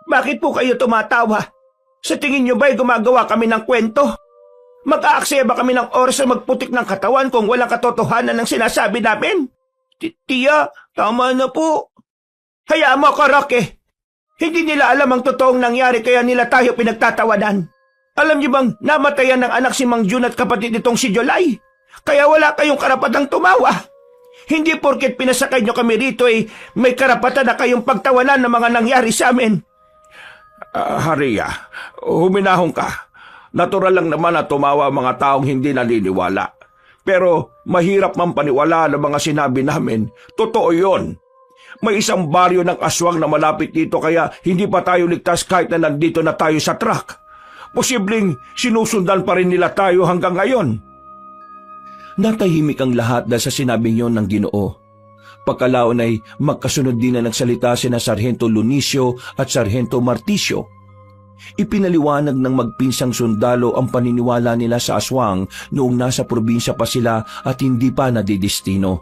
Bakit po kayo tumatawa? Sa tingin niyo ba'y gumagawa kami ng kwento? Mag-aaksaya ba kami ng oras na magputik ng katawan kung walang katotohanan ng sinasabi namin? Tiya, tama na po. Hayaan mo ako, Roque. Hindi nila alam ang totoong nangyari kaya nila tayo pinagtatawanan. Alam niyo bang namatayan ng anak si Mang Jun at kapatid nitong si Jolay? Kaya wala kayong karapatang tumawa. Hindi porket pinasakay niyo kami rito may karapatan na kayong pagtawanan ng mga nangyari sa amin. Haria, huminahon ka. Natural lang naman na tumawa ang mga taong hindi naniniwala. Pero mahirap man paniwala ng mga sinabi namin. Totoo yon. May isang baryo ng aswang na malapit dito kaya hindi pa tayo ligtas kahit na nandito na tayo sa truck. Posibleng sinusundan pa rin nila tayo hanggang ngayon. Natahimik ang lahat dahil sa sinabing yon ng Ginoo. Pagkalaon ay magkasunod din na nagsalita sina Sargento Lunisio at Sargento Marticio. Ipinaliwanag ng magpinsang sundalo ang paniniwala nila sa aswang noong nasa probinsya pa sila at hindi pa nadidestino.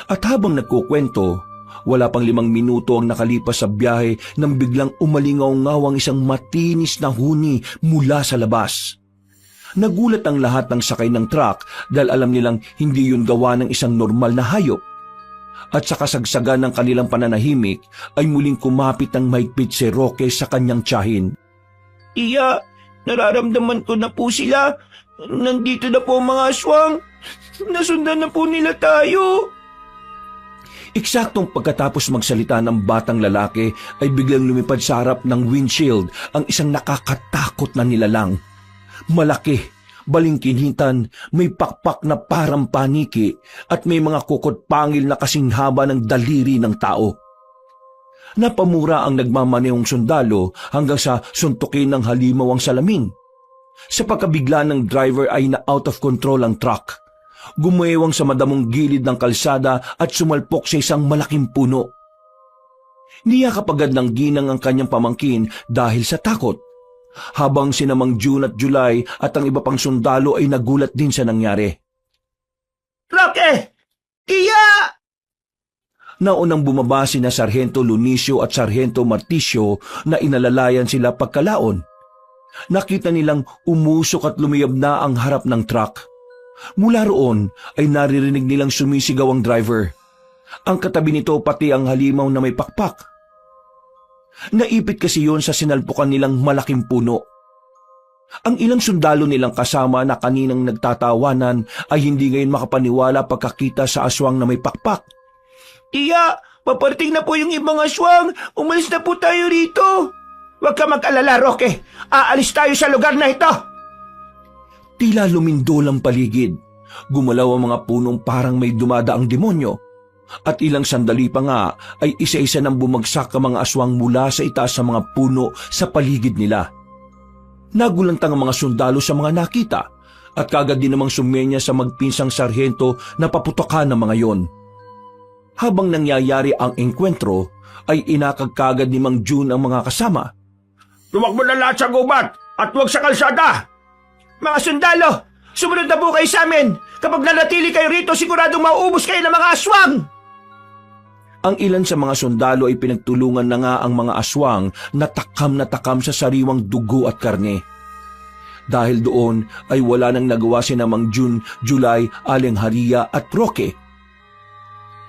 At habang nagkukwento, wala pang 5 minuto ang nakalipas sa biyahe nang biglang umalingaw-ngaw ang isang matinis na huni mula sa labas. Nagulat ang lahat ng sakay ng truck dahil alam nilang hindi yun gawa ng isang normal na hayop. At sa kasagsagan ng kanilang pananahimik ay muling kumapit ng mahigpit si Roque sa kanyang tiyahin. Tiya, nararamdaman ko na po sila. Nandito na po ang mga aswang. Nasundan na po nila tayo. Eksaktong pagkatapos magsalita ng batang lalaki ay biglang lumipad sa harap ng windshield ang isang nakakatakot na nilalang. Malaki, balingkinhitan, may pakpak na parang paniki at may mga kukot pangil na kasing haba ng daliri ng tao. Napamura ang nagmamanehong sundalo hanggang sa suntukin ng halimaw ang salamin. Sa pagkabigla ng driver ay na out of control ang truck. Gumewang sa madamong gilid ng kalsada at sumalpok sa isang malaking puno. Niyakap agad ng ginang ang kanyang pamangkin dahil sa takot. Habang sina Mang Jun at July at ang iba pang sundalo ay nagulat din sa nangyari. Roque! Tiya! Naunang bumaba sina Sargento Lunisio at Sargento Marticio na inalalayan sila pagkalaon. Nakita nilang umusok at lumiyab na ang harap ng truck. Mula roon ay naririnig nilang sumisigaw ang driver. Ang katabi nito pati ang halimaw na may pakpak. Naipit kasi yon sa sinalpukan nilang malaking puno. Ang ilang sundalo nilang kasama na kaninang nagtatawanan ay hindi ngayon makapaniwala pagkakita sa aswang na may pakpak. Tiya, paparating na po yung ibang aswang. Umalis na po tayo rito. Huwag ka mag-alala, Roque. Aalis tayo sa lugar na ito. Tila lumindol ang paligid. Gumalaw ang mga punong parang may dumadaang demonyo. At ilang sandali pa nga ay isa-isa nang bumagsak ang mga aswang mula sa itaas sa mga puno sa paligid nila. Nagulantang ang mga sundalo sa mga nakita at kagad din namang sumenya sa magpinsang sarhento na paputokan ng mga yon. Habang nangyayari ang engkwentro, ay inakagkagad ni Mang Jun ang mga kasama. Tumakbo na lahat sa gubat at huwag sa kalsada! Mga sundalo, sumunod na po kayo sa amin. Kapag nanatili kayo rito, siguradong mauubos kayo ng mga aswang. Ang ilan sa mga sundalo ay pinagtulungan na nga ang mga aswang na takam sa sariwang dugo at karne. Dahil doon ay wala nang nagawa si Mang Jun, July, Aling Haria at Roque.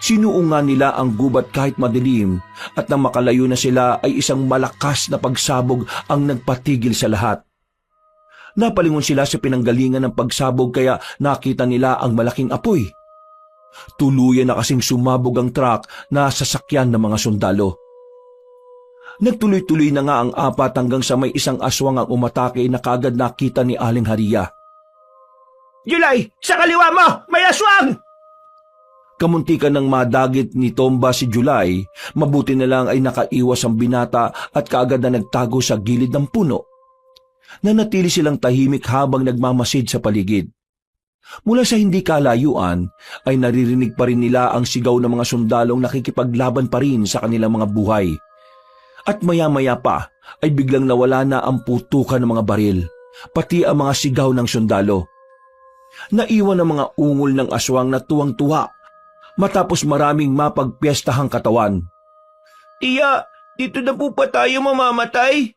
Sinuungan nila ang gubat kahit madilim at nang makalayo na sila ay isang malakas na pagsabog ang nagpatigil sa lahat. Napalingon sila sa pinanggalingan ng pagsabog kaya nakita nila ang malaking apoy. Tuluyan na kasing sumabog ang truck na sasakyan ng mga sundalo. Nagtuloy-tuloy na nga ang apat hanggang sa may isang aswang ang umatake na kaagad nakita ni Aling Haria. July, sa kaliwa mo, may aswang! Kamuntikan ng madagit ni Tomba si July, mabuti na lang ay nakaiwas ang binata at kaagad na nagtago sa gilid ng puno. Nanatili silang tahimik habang nagmamasid sa paligid. Mula sa hindi kalayuan ay naririnig pa rin nila ang sigaw ng mga sundalong nakikipaglaban pa rin sa kanilang mga buhay. At maya-maya pa ay biglang nawala na ang putukan ng mga baril, pati ang mga sigaw ng sundalo. Naiwan ang mga ungol ng aswang na tuwang-tuwa matapos maraming mapagpiestahang katawan. Tiya, dito na po pa tayo mamamatay?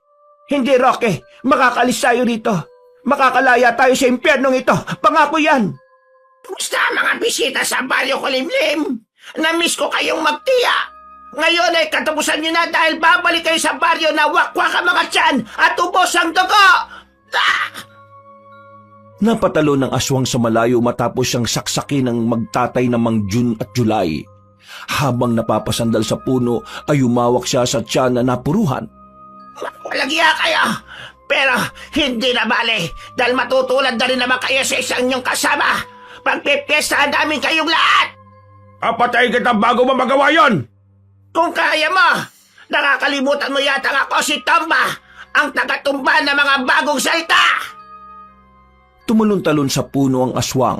Hindi, Roque. Makakalis tayo rito. Makakalaya tayo sa impyernong ito. Pangako yan. Kumusta mga bisita sa Baryo Kulimlim? Namiss ko kayong magtiya. Ngayon ay katapusan nyo na dahil babalik kayo sa baryo na wakwak ang mga tiyan at ubos ang dugo. Ah! Napatalo ng aswang sa malayo matapos siyang saksakin ng magtatay na Mang Jun at July. Habang napapasandal sa puno ay umawak siya sa tiyan na napuruhan. Walagya kayo. Pero hindi na bale dahil matutulad na rin naman kayo sa isang inyong kasama. Pagpipiestahan namin kayong lahat. Papatayin kita bago mo magawa yon! Kung kaya mo, nakakalimutan mo yata ako si Tomba, ang tagatumba ng mga bagong salita. Tumalon-talon sa puno ang aswang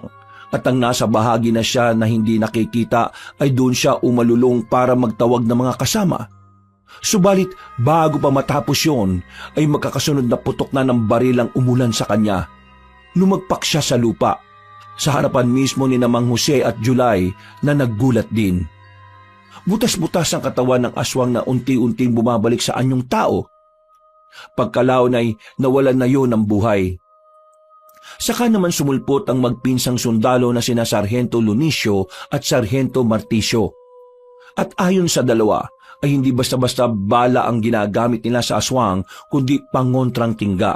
at ang nasa bahagi na siya na hindi nakikita ay doon siya umalulong para magtawag ng mga kasama. Subalit bago pa matapos yon ay magkakasunod na putok na ng baril ang umulan sa kanya. Lumagpak siya sa lupa, sa harapan mismo ni Mang Jose at July na naggulat din. Butas-butas ang katawan ng aswang na unti-unting bumabalik sa anyong tao. Pagkalaon ay nawalan na yon ng buhay. Saka naman sumulpot ang magpinsang sundalo na sina Sargento Lunicio at Sargento Marticio. At ayon sa dalawa, ay hindi basta-basta bala ang ginagamit nila sa aswang kundi pangontrang tingga.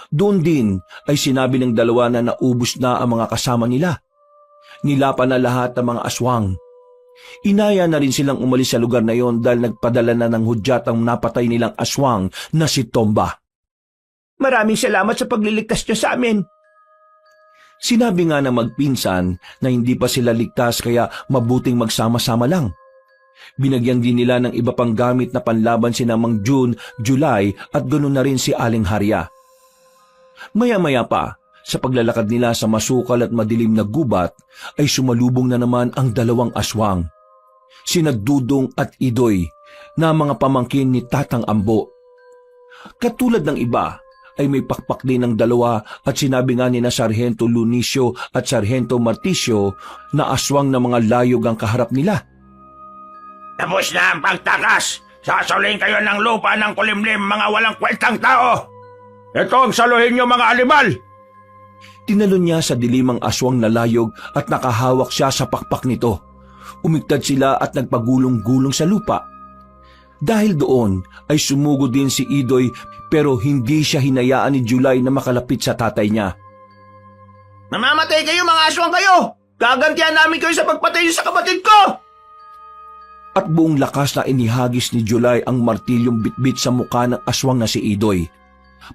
Doon din ay sinabi ng dalawa na naubos na ang mga kasama nila. Nilapan na lahat ng mga aswang. Inaya na rin silang umalis sa lugar na yon dahil nagpadala na ng hudyat ang napatay nilang aswang na si Tomba. Maraming salamat sa pagliligtas niyo sa amin. Sinabi nga ng magpinsan na hindi pa sila ligtas kaya mabuting magsama-sama lang. Binagyan din nila ng iba pang gamit na panlaban sina Mang Jun, July at ganoon na rin si Aling Haria. Maya-maya pa, sa paglalakad nila sa masukal at madilim na gubat, ay sumalubong na naman ang dalawang aswang. Sina Dudong at Idoy na mga pamangkin ni Tatang Ambo. Katulad ng iba, ay may pakpak din ng dalawa at sinabi nga ni na Sargento Lunicio at Sargento Marticio na aswang na mga layog ang kaharap nila. Tapos na ang pagtakas. Sasaulin kayo ng lupa ng kulimlim, mga walang kwentang tao. Ito ang saluhin niyo mga animal! Tinalon niya sa dilim ang aswang na layog at nakahawak siya sa pakpak nito. Umigtad sila at nagpagulong-gulong sa lupa. Dahil doon ay sumugo din si Idoy pero hindi siya hinayaan ni July na makalapit sa tatay niya. Mamamatay kayo mga aswang kayo! Gagantihan namin kayo sa pagpatay niyo sa kapatid ko! At buong lakas na inihagis ni July ang martilyong bitbit sa mukha ng aswang na si Idoy.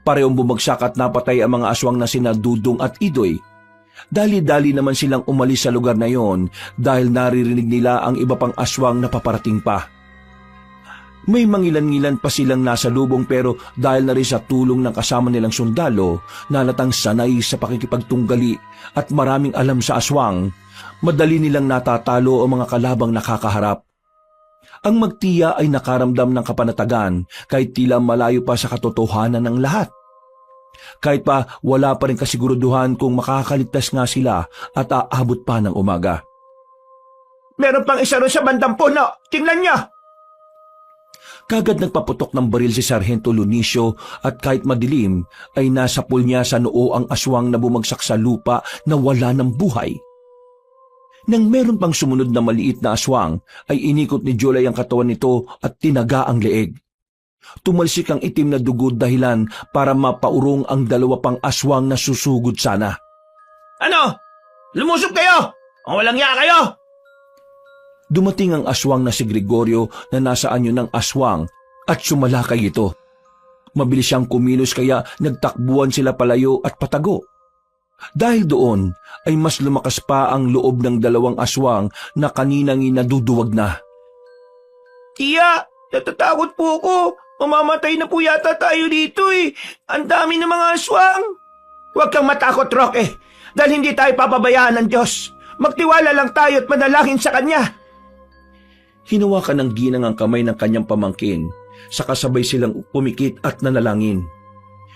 Parehong bumagsak at napatay ang mga aswang na sina Dudong at Idoy. Dali-dali naman silang umalis sa lugar na yon dahil naririnig nila ang iba pang aswang na paparating pa. May mangilan-ngilan pa silang nasa lubong pero dahil na rin sa tulong ng kasama nilang sundalo na halatang sanay sa pakikipagtunggali at maraming alam sa aswang, madali nilang natatalo ang mga kalabang nakakaharap. Ang magtiya ay nakaramdam ng kapanatagan kahit tila malayo pa sa katotohanan ng lahat. Kahit pa wala pa rin kasiguruduhan kung makakaligtas nga sila at aabot pa ng umaga. Meron pang isa ron sa bandang puno. Tingnan niyo! Kagad nagpaputok ng baril si Sargento Lunicio at kahit madilim ay nasapul niya sa noo ang aswang na bumagsak sa lupa na wala ng buhay. Nang meron pang sumunod na maliit na aswang ay inikot ni July ang katawan nito at tinaga ang leeg. Tumalsik ang itim na dugo dahilan para mapaurong ang dalawa pang aswang na susugod sana. Ano? Lumusob kayo! O walang iya kayo! Dumating ang aswang na si Gregorio na nasa anyo ng aswang at sumalakay ito. Mabilis siyang kumilos kaya nagtakbuhan sila palayo at patago. Dahil doon ay mas lumakas pa ang loob ng dalawang aswang na kaninang inaduduwag na. Tiya, natatakot po ako. Mamamatay na po yata tayo dito eh. Ang dami ng mga aswang. Huwag kang matakot, Roque. Dahil hindi tayo papabayaan ng Diyos. Magtiwala lang tayo at manalangin sa Kanya. Hinawakan ng ginang ang kamay ng kanyang pamangkin, saka sabay silang pumikit at nanalangin.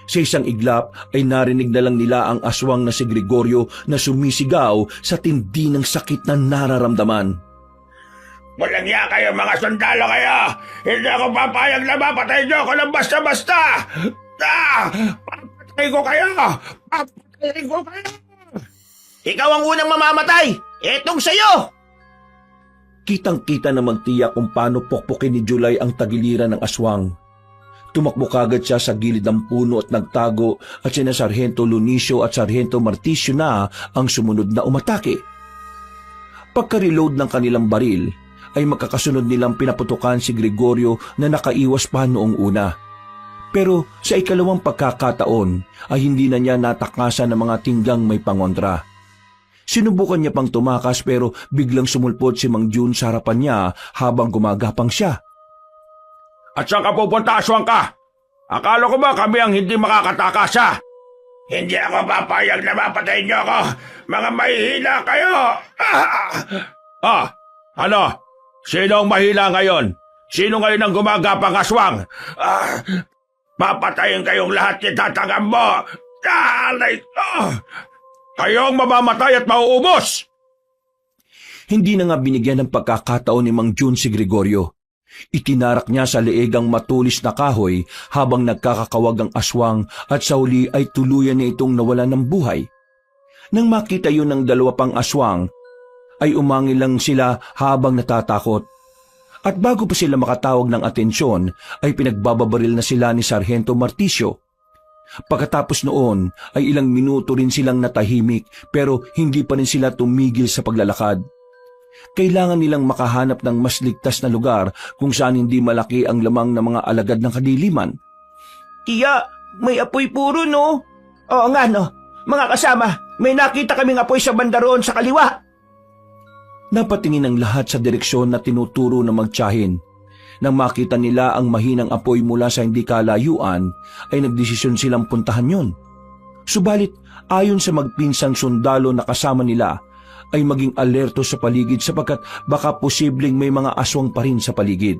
Sa isang iglap ay narinig na lang nila ang aswang na si Gregorio na sumisigaw sa tindi ng sakit na nararamdaman. Walang iya kayo mga sundalo kayo! Hindi ako papayag na mapatay niyo ako ng basta-basta! Papatay ko kayo! Papatay ko kayo! Ikaw ang unang mamamatay. Etong sayo. Kitang-kita na magtiya kung paano pokpokin ni July ang tagiliran ng aswang. Tumakbo kagad siya sa gilid ng puno at nagtago at sina Sargento Lunicio at Sargento Marticio na ang sumunod na umatake. Pagka-reload ng kanilang baril, ay magkakasunod nilang pinaputukan si Gregorio na nakaiwas pa noong una. Pero sa ikalawang pagkakataon ay hindi na niya natakasan ng mga tinggang may pangontra. Sinubukan niya pang tumakas pero biglang sumulpot si Mang Jun sa harapan niya habang gumagapang siya. At saan ka pupunta, aswang ka? Akala ko ba kami ang hindi makakatakas, ha? Hindi ako papayag na mapatay niyo ako. Mga mahihila kayo. Ano? Sino ang mahila ngayon? Sino ngayon ang gumagapang aswang? Papatayin kayong lahat ni tatangam mo. Alay ko! Kayong mamamatay at mauubos! Hindi na nga binigyan ng pagkakataon ni Mang Jun si Gregorio. Itinarak niya sa leeg ang matulis na kahoy habang nagkakakawag ang aswang at sa huli ay tuluyan niya itong nawala ng buhay. Nang makita yun ng dalawa pang aswang, ay umangil lang sila habang natatakot. At bago pa sila makatawag ng atensyon, ay pinagbababaril na sila ni Sargento Marticio. Pagkatapos noon ay ilang minuto rin silang natahimik pero hindi pa rin sila tumigil sa paglalakad. Kailangan nilang makahanap ng mas ligtas na lugar kung saan hindi malaki ang lamang ng mga alagad ng kadiliman. Tiya, may apoy puro no? Oo nga no. Mga kasama, may nakita kaming apoy sa banda roon sa kaliwa. Napatingin ang lahat sa direksyon na tinuturo ng magtiyahin. Nang makita nila ang mahinang apoy mula sa hindi kalayuan, ay nagdesisyon silang puntahan yon. Subalit, ayon sa magpinsang sundalo na kasama nila, ay maging alerto sa paligid sapagkat baka posibleng may mga aswang pa rin sa paligid.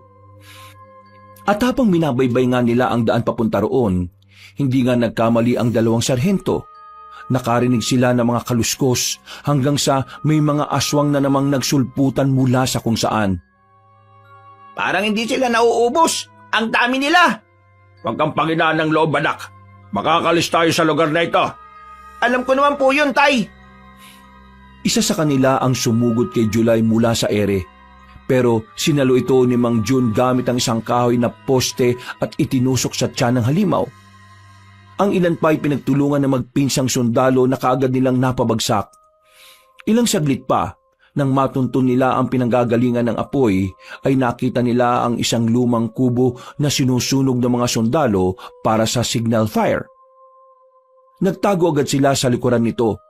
At habang binabaybay nga nila ang daan papunta roon, hindi nga nagkamali ang dalawang sarhento. Nakarinig sila ng mga kaluskos hanggang sa may mga aswang na namang nagsulputan mula sa kung saan. Parang hindi sila nauubos. Ang dami nila. Huwag kang panginaan ng loob, anak. Makakalis tayo sa lugar na ito. Alam ko naman po yun, Tay. Isa sa kanila ang sumugod kay July mula sa ere. Pero sinalo ito ni Mang Jun gamit ang isang kahoy na poste at itinusok sa tiyan ng halimaw. Ang ilan pa ay pinagtulungan ng magpinsang sundalo na kaagad nilang napabagsak. Ilang saglit pa, nang matuntun nila ang pinanggagalingan ng apoy, ay nakita nila ang isang lumang kubo na sinusunog ng mga sundalo para sa signal fire. Nagtago agad sila sa likuran nito.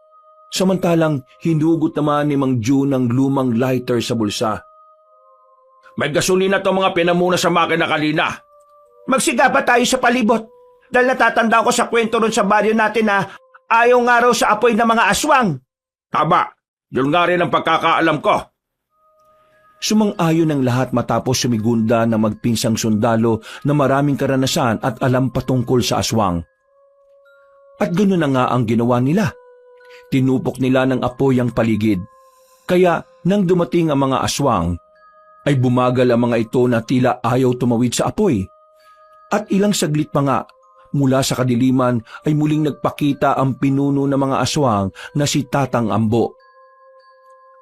Samantalang hinugot naman ni Mang June ang lumang lighter sa bulsa. May gasolina to mga pinamuna sa makina kanina. Magsiga pa tayo sa palibot. Dahil natatanda ko sa kwento ron sa baryo natin na ayaw nga raw sa apoy ng mga aswang. Tama, yun nga rin ang pagkakaalam ko. Sumang-ayon ang lahat matapos sumigunda ng magpinsang sundalo na maraming karanasan at alam patungkol sa aswang. At ganoon na nga ang ginawa nila. Tinupok nila ng apoy ang paligid. Kaya nang dumating ang mga aswang, ay bumagal ang mga ito na tila ayaw tumawid sa apoy. At ilang saglit pa nga, mula sa kadiliman ay muling nagpakita ang pinuno ng mga aswang na si Tatang Ambo.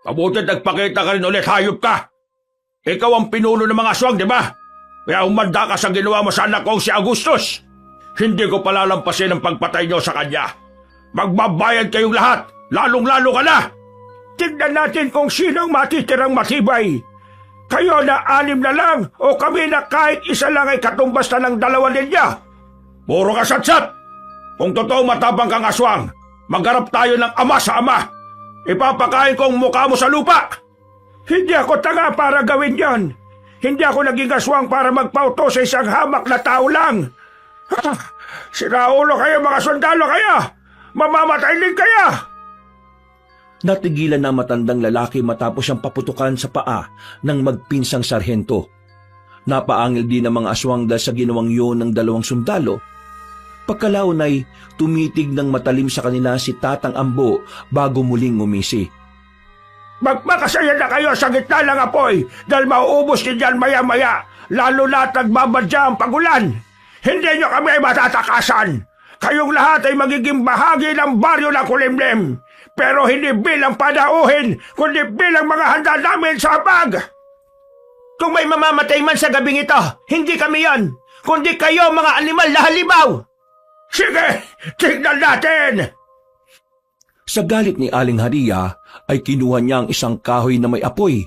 Mabuti nagpakita ka rin ulit, hayop ka! Ikaw ang pinuno ng mga aswang, di ba? Kaya umanda ka sa ginawa mo sa anak kong si Agustus. Hindi ko palalampasin ang pagpatay niyo sa kanya. Magbabayad kayong lahat, lalong-lalo ka na! Tignan natin kung sinong matitirang matibay. Kayo na 6 na lang o kami na kahit isa lang ay katumbas na ng 2 ninyo. Puro ka satsat! Kung totoo matapang kang aswang, magharap tayo ng ama sa ama. Ipapakain ko ang mukha mo sa lupa. Hindi ako tanga para gawin yon. Hindi ako naging aswang para magpauto sa isang hamak na tao lang. Siraulo kayo mga sundalo kayo! Mamamatay din kayo! Natigilan na matandang lalaki matapos siyang paputukan sa paa ng magpinsang sarhento. Napaangil din ang mga aswang dahil sa ginawang yun ng 2 sundalo. Pagkalaon ay tumitig ng matalim sa kanila si Tatang Ambo bago muling ngumisi. Magmakasaya na kayo sa gitna ng apoy dahil mauubos din yan maya-maya, lalo na nagbabadya ang pagulan. Hindi nyo kami matatakasan. Kayong lahat ay magiging bahagi ng baryo ng Kulimlim. Pero hindi bilang padauhin, kundi bilang mga handa namin sa hapag. Kung may mamamatay man sa gabing ito, hindi kami yon, kundi kayo mga animal na halimaw. Sige, tignan natin! Sa galit ni Aling Haria ay kinuha niya ang isang kahoy na may apoy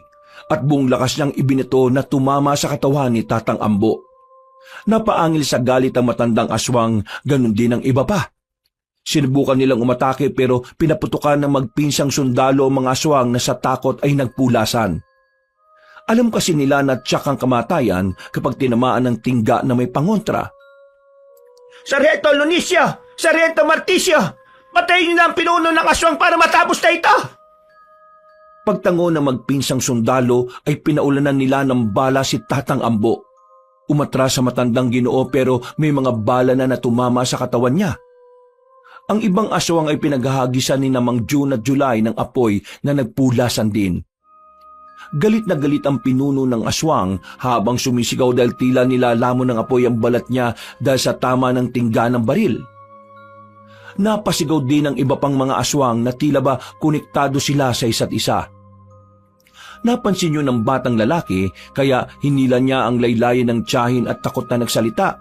at buong lakas niyang ibinato na tumama sa katawan ni Tatang Ambo. Napaangil sa galit ang matandang aswang, ganun din ang iba pa. Sinubukan nilang umatake pero pinaputukan ng magpinsang sundalo ang mga aswang na sa takot ay nagpulasan. Alam kasi nila na tiyak ang kamatayan kapag tinamaan ng tingga na may pangontra. Sargento Lunicio! Sargento Marticio! Patayin niyo na ang pinuno ng aswang para matapos na ito! Pagtango ng magpinsang sundalo ay pinaulanan nila ng bala si Tatang Ambo. Umatras sa matandang Ginoo pero may mga bala na tumama sa katawan niya. Ang ibang aswang ay pinaghahagisan ni Mang June at July ng apoy na nagpulasan din. Galit na galit ang pinuno ng aswang habang sumisigaw dahil tila nilalamon ng apoy ang balat niya dahil sa tama ng tingga ng baril. Napasigaw din ang iba pang mga aswang na tila ba konektado sila sa isa't isa. Napansin yun ng batang lalaki kaya hinila niya ang laylayan ng tiyahin at takot na nagsalita.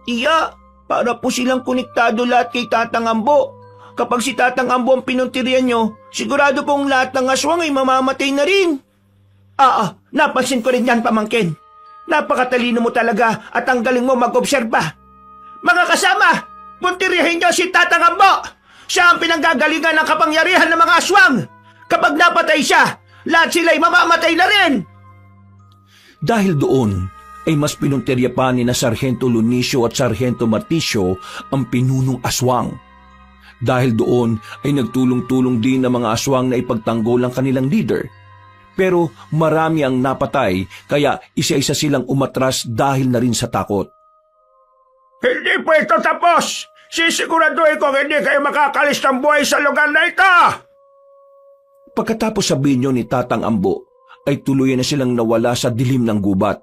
Iya, para po silang konektado lahat kay Tatang Ambo. Kapag si Tatang Ambo ang pinuntirian nyo, sigurado pong lahat ng aswang ay mamamatay na rin. Napansin ko rin yan, pamangkin. Napakatalino mo talaga at ang galing mo mag-obserba. Mga kasama, puntirihin nyo si Tatang Ambo. Siya ang pinanggagalingan ng kapangyarihan ng mga aswang. Kapag napatay siya, lahat sila'y mamamatay na rin. Dahil doon, ay mas pinunterya pa ni na Sargento Lunicio at Sargento Marticio ang pinunong aswang. Dahil doon ay nagtulong-tulong din ang mga aswang na ipagtanggol ang kanilang leader. Pero marami ang napatay kaya isa-isa silang umatras dahil na rin sa takot. Hindi po ito tapos! Sisiguraduhin kong hindi kayo makakalis ng buhay sa lugar na ito! Pagkatapos sabihin niyo ni Tatang Ambo, ay tuluyan na silang nawala sa dilim ng gubat.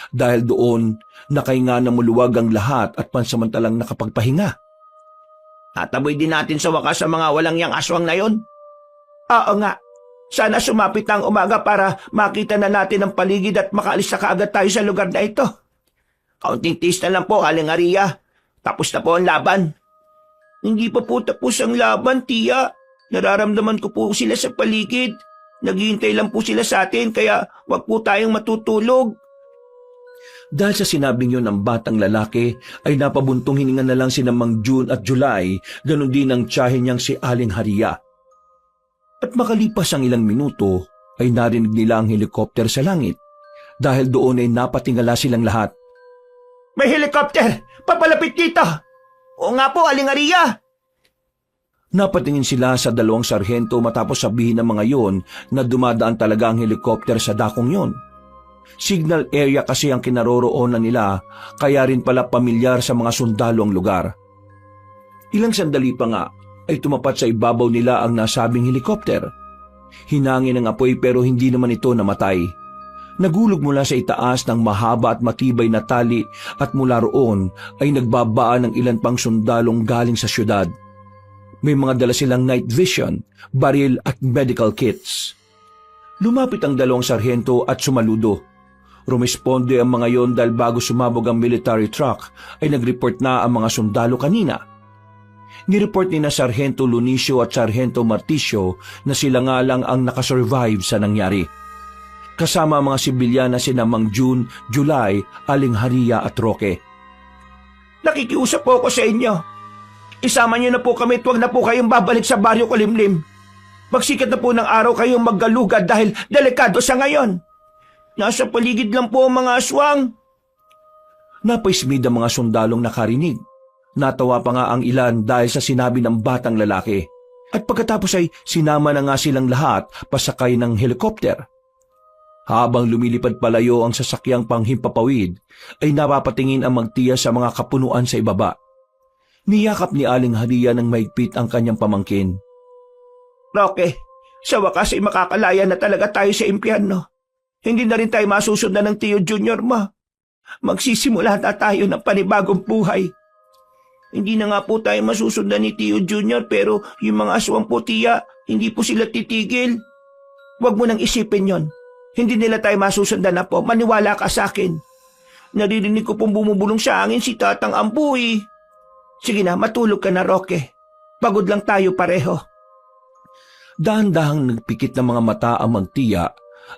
Dahil doon, nakahinga na muluwag ang lahat at pansamantalang nakapagpahinga. Tataboy din natin sa wakas sa mga walang yang aswang na yon. Oo nga, sana sumapit ang umaga para makita na natin ang paligid at makaalis na kaagad tayo sa lugar na ito. Kaunting tiis na lang po, Aling Haria. Tapos na po ang laban. Hindi pa po tapos ang laban, tiya. Nararamdaman ko po sila sa paligid. Naghihintay lang po sila sa atin kaya wag po tayong matutulog. Dahil sa sinabing yun ng batang lalaki, ay napabuntong hininga na lang sina Mang June at July, ganun din ang tiyahin niyang si Aling Haria. At makalipas ang ilang minuto, ay narinig nila ang helikopter sa langit. Dahil doon ay napatingala silang lahat. May helicopter! Papalapit dito! Oo nga po, Aling Aria! Napatingin sila sa dalawang sarhento matapos sabihin ng mga yon na dumadaan talaga ang helikopter sa dakong yon. Signal area kasi ang kinaroroonan nila, kaya rin pala pamilyar sa mga sundalo ang lugar. Ilang sandali pa nga ay tumapat sa ibabaw nila ang nasabing helikopter. Hinangin ang apoy pero hindi naman ito namatay. Nagulog mula sa itaas ng mahaba at matibay na tali at mula roon ay nagbabaan ng ilan pang sundalong galing sa syudad. May mga dala silang night vision, baril at medical kits. Lumapit ang dalawang sarhento at sumaludo. Rumisponde ang mga yon dahil bago sumabog ang military truck ay nag-report na ang mga sundalo kanina. Nireport ni na Sarhento Lunicio at Sarhento Marticio na sila nga lang ang nakasurvive sa nangyari. Kasama ang mga sibilyan na sina Mang June, July, Aling Haria at Roque. Nakikiusap po ako sa inyo. Isama niyo na po kami at huwag na po kayong babalik sa Baryo Kulimlim. Magsikat na po ng araw kayong maggalugad dahil delikado sa ngayon. Nasa paligid lang po ang mga aswang. Napaismid ang mga sundalong nakarinig. Natawa pa nga ang ilan dahil sa sinabi ng batang lalaki. At pagkatapos ay sinama na nga silang lahat pasakay ng helikopter. Habang lumilipad palayo ang sasakyang panghimpapawid, ay napapatingin ang magtiya sa mga kapunuan sa ibaba. Niyakap ni Aling Haria ng mahigpit ang kanyang pamangkin. Roque, sa wakas ay makakalaya na talaga tayo sa impyerno. Hindi na rin tayo masusundan ng Tiyo Junior mo. Magsisimula na tayo ng panibagong buhay. Hindi na nga po tayo masusundan ni Tiyo Junior pero yung mga aswang po, tiya, hindi po sila titigil. Huwag mo nang isipin yon. Hindi nila tayo masusundan na po. Maniwala ka sa akin. Naririnig ko pong bumubulong sa angin si Tatang Ampuy. Sige na, matulog ka na, Roque. Pagod lang tayo pareho. Dahan-dahang nagpikit ng mga mata ang magtiya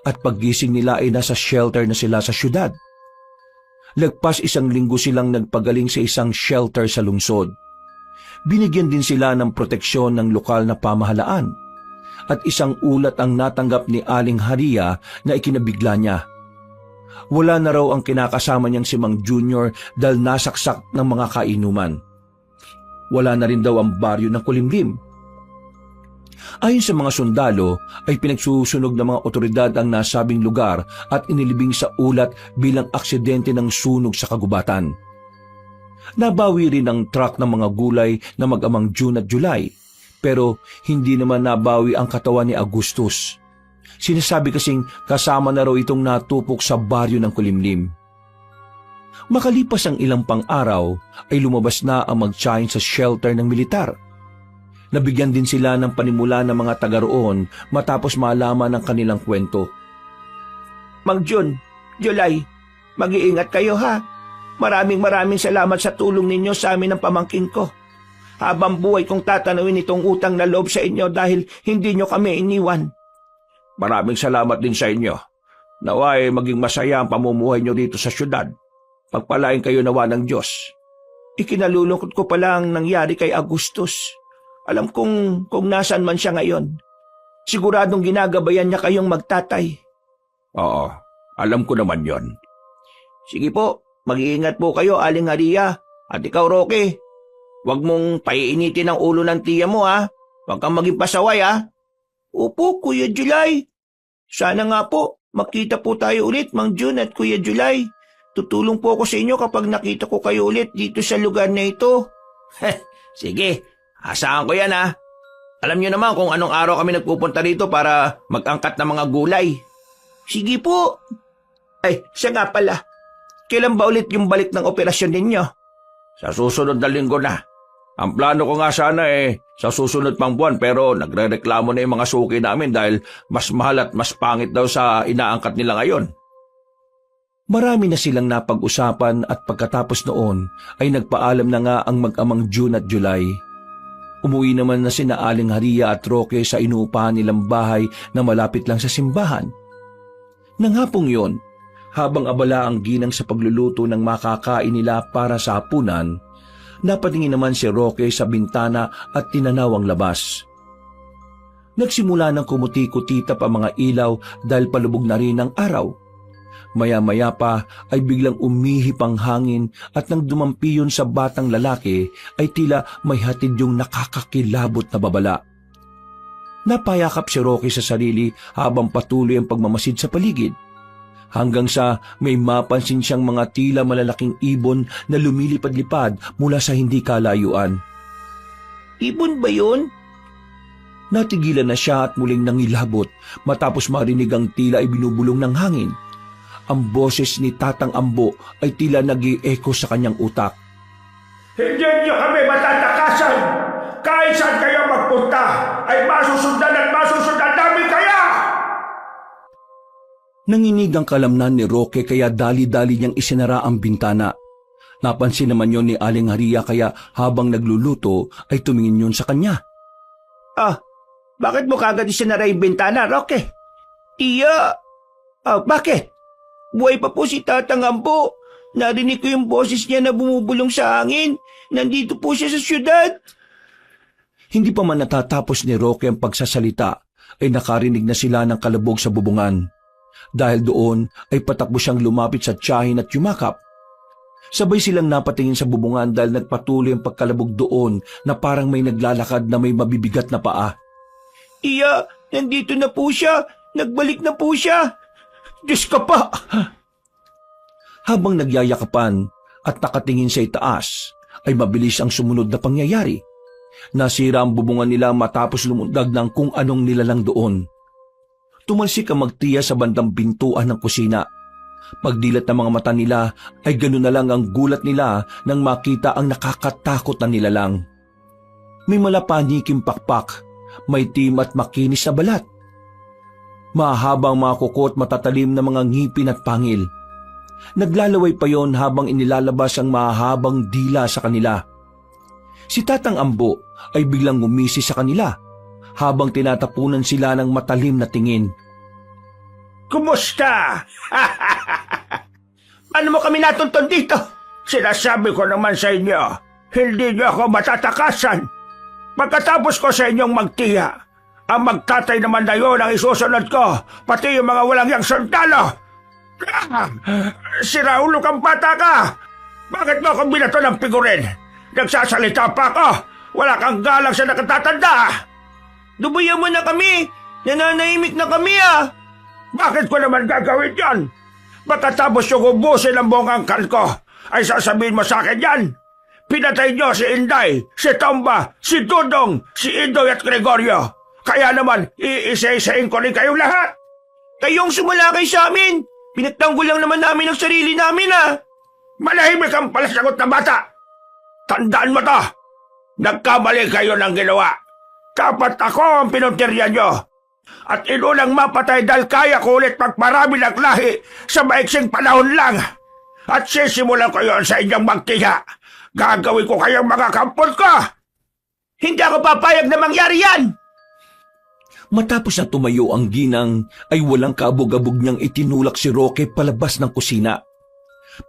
at paggising nila ay nasa shelter na sila sa syudad. Lagpas 1 linggo silang nagpagaling sa isang shelter sa lungsod. Binigyan din sila ng proteksyon ng lokal na pamahalaan at isang ulat ang natanggap ni Aling Haria na ikinabigla niya. Wala na raw ang kinakasama niyang si Mang Junior dahil nasaksak ng mga kainuman. Wala na rin daw ang baryo ng Kulimlim. Ayon sa mga sundalo ay pinagsusunog ng mga otoridad ang nasabing lugar at inilibing sa ulat bilang aksidente ng sunog sa kagubatan. Nabawi rin ang truck ng mga gulay na mag-amang June at July, pero hindi naman nabawi ang katawan ni Agustus. Sinasabi kasing kasama na raw itong natupok sa baryo ng Kulimlim. Makalipas ang ilang pang-araw ay lumabas na ang mag-chain sa shelter ng militar. Nabigyan din sila ng panimula ng mga taga roon matapos malaman ang kanilang kwento. Mang June, July, mag-iingat kayo ha. Maraming salamat sa tulong ninyo sa amin ng pamangkin ko. Habang buhay kong tatanawin itong utang na loob sa inyo dahil hindi nyo kami iniwan. Maraming salamat din sa inyo. Naway maging masaya ang pamumuhay nyo dito sa syudad. Pagpalain kayo nawa ng Diyos. Ikinalulungkot ko pala ang nangyari kay Agustus. Alam kong nasaan man siya ngayon. Siguradong ginagabayan niya kayong magtatay. Oo, alam ko naman yon. Sige po, mag-iingat po kayo, Aling Haria. At ikaw, Roque, huwag mong paiinitin ang ulo ng tiya mo, ha? Huwag kang maging pasaway, ha? Opo, Kuya July. Sana nga po, makita po tayo ulit, Mang June at Kuya July. Tutulong po ako sa inyo kapag nakita ko kayo ulit dito sa lugar na ito. Sige, asahan ko yan ha. Alam niyo naman kung anong araw kami nagpupunta dito para mag-angkat ng mga gulay. Sige po. Ay, siya nga pala. Kailan ba ulit yung balik ng operasyon ninyo? Sa susunod na linggo na. Ang plano ko nga sana sa susunod pang buwan pero nagre-reklamo na yung mga suki namin dahil mas mahal at mas pangit daw sa inaangkat nila ngayon. Marami na silang napag-usapan at pagkatapos noon ay nagpaalam na nga ang mag-amang June at July. Umuwi naman na sina Aling Haria at Roque sa inuupahan nilang bahay na malapit lang sa simbahan. Nang hapong yon, Habang abala ang ginang sa pagluluto ng makakain nila para sa hapunan, napatingin naman si Roque sa bintana at tinanaw ang labas. Nagsimula ng kumuti-kutitap ang mga ilaw dahil palubog na rin ang araw. Maya-maya pa ay biglang umihip ang hangin at nang dumampi yun sa batang lalaki ay tila may hatid yung nakakakilabot na babala. Napayakap si Roque sa sarili habang patuloy ang pagmamasid sa paligid. Hanggang sa may mapansin siyang mga tila malalaking ibon na lumilipad-lipad mula sa hindi kalayuan. Ibon ba yun? Natigilan na siya at muling nangilabot matapos marinig ang tila ay binubulong ng hangin. Ang boses ni Tatang Ambo ay tila nag-i-echo sa kanyang utak. Hindi niyo kami matatakasan! Kahit saan kayo magpunta, ay masusundan at masusundan namin kayo! Nanginig ang kalamnan ni Roque kaya dali-dali niyang isinara ang bintana. Napansin naman yon ni Aling Haria kaya habang nagluluto ay tumingin yun sa kanya. Ah, bakit mo kagad isinara yung bintana, Roque? Iya. Bakit? Buhay pa po si Tatang Ambo. Narinig ko yung boses niya na bumubulong sa hangin. Nandito po siya sa syudad. Hindi pa man natatapos ni Roque ang pagsasalita ay nakarinig na sila ng kalabog sa bubungan. Dahil doon ay patakbo siyang lumapit sa tiyahin at yumakap. Sabay silang napatingin sa bubungan dahil nagpatuloy ang pagkalabog doon na parang may naglalakad na may mabibigat na paa. Iya, nandito na po siya. Nagbalik na po siya. Diyos ka pa! Habang nagyayakapan at nakatingin sa itaas, ay mabilis ang sumunod na pangyayari. Nasira ang bubungan nila matapos lumundag ng kung anong nilalang doon. Tumalsik ang magtiya sa bandang pintuan ng kusina. Pagdilat ng mga mata nila ay ganoon na lang ang gulat nila nang makita ang nakakatakot na nilalang. May malapaniking pakpak, may tim at makinis na balat. Mahabang mga kuko at matatalim na mga ngipin at pangil. Naglalaway pa yon habang inilalabas ang mahabang dila sa kanila. Si Tatang Ambo ay biglang ngumisi sa kanila habang tinatapunan sila ng matalim na tingin. Kumusta? Ano mo kami natuntun dito? Sinasabi ko naman sa inyo, hindi niyo ako matatakasan. Pagkatapos ko sa inyong magtiya, ang magtatay naman na yun ang isusunod ko, pati yung mga walang yang sundalo. Si Raulo kang bata ka! Bakit mo akong binato ng pigurin? Nagsasalita pa ako! Wala kang galang sa nakatatanda! Dubayan mo na kami! Nananahimik na kami Bakit ko naman gagawin yan? Pagkatapos yung ubusin ang buong angkal ko, ay sasabihin mo sa akin yan. Pinatay niyo si Inday, si Tomba, si Dudong, si Indoy at Gregorio. Kaya naman, iisa-isain ko rin kayong lahat. Kayong sumalakay sa amin! Pinagtanggol lang naman namin ang sarili namin Malahimik ang palasagot na bata. Tandaan mo to. Nagkamali kayo ng ginawa. Dapat ako ang pinuntirya nyo. At inulang mapatay dahil kaya ko ulit magparami ng lahi sa maiksing panahon lang. At sisimulan ko yon sa inyong magtiya. Gagawin ko kayong mga kampon ko. Hindi ako papayag na mangyari yan! Matapos na tumayo ang ginang, ay walang kaabog-abog niyang itinulak si Roque palabas ng kusina.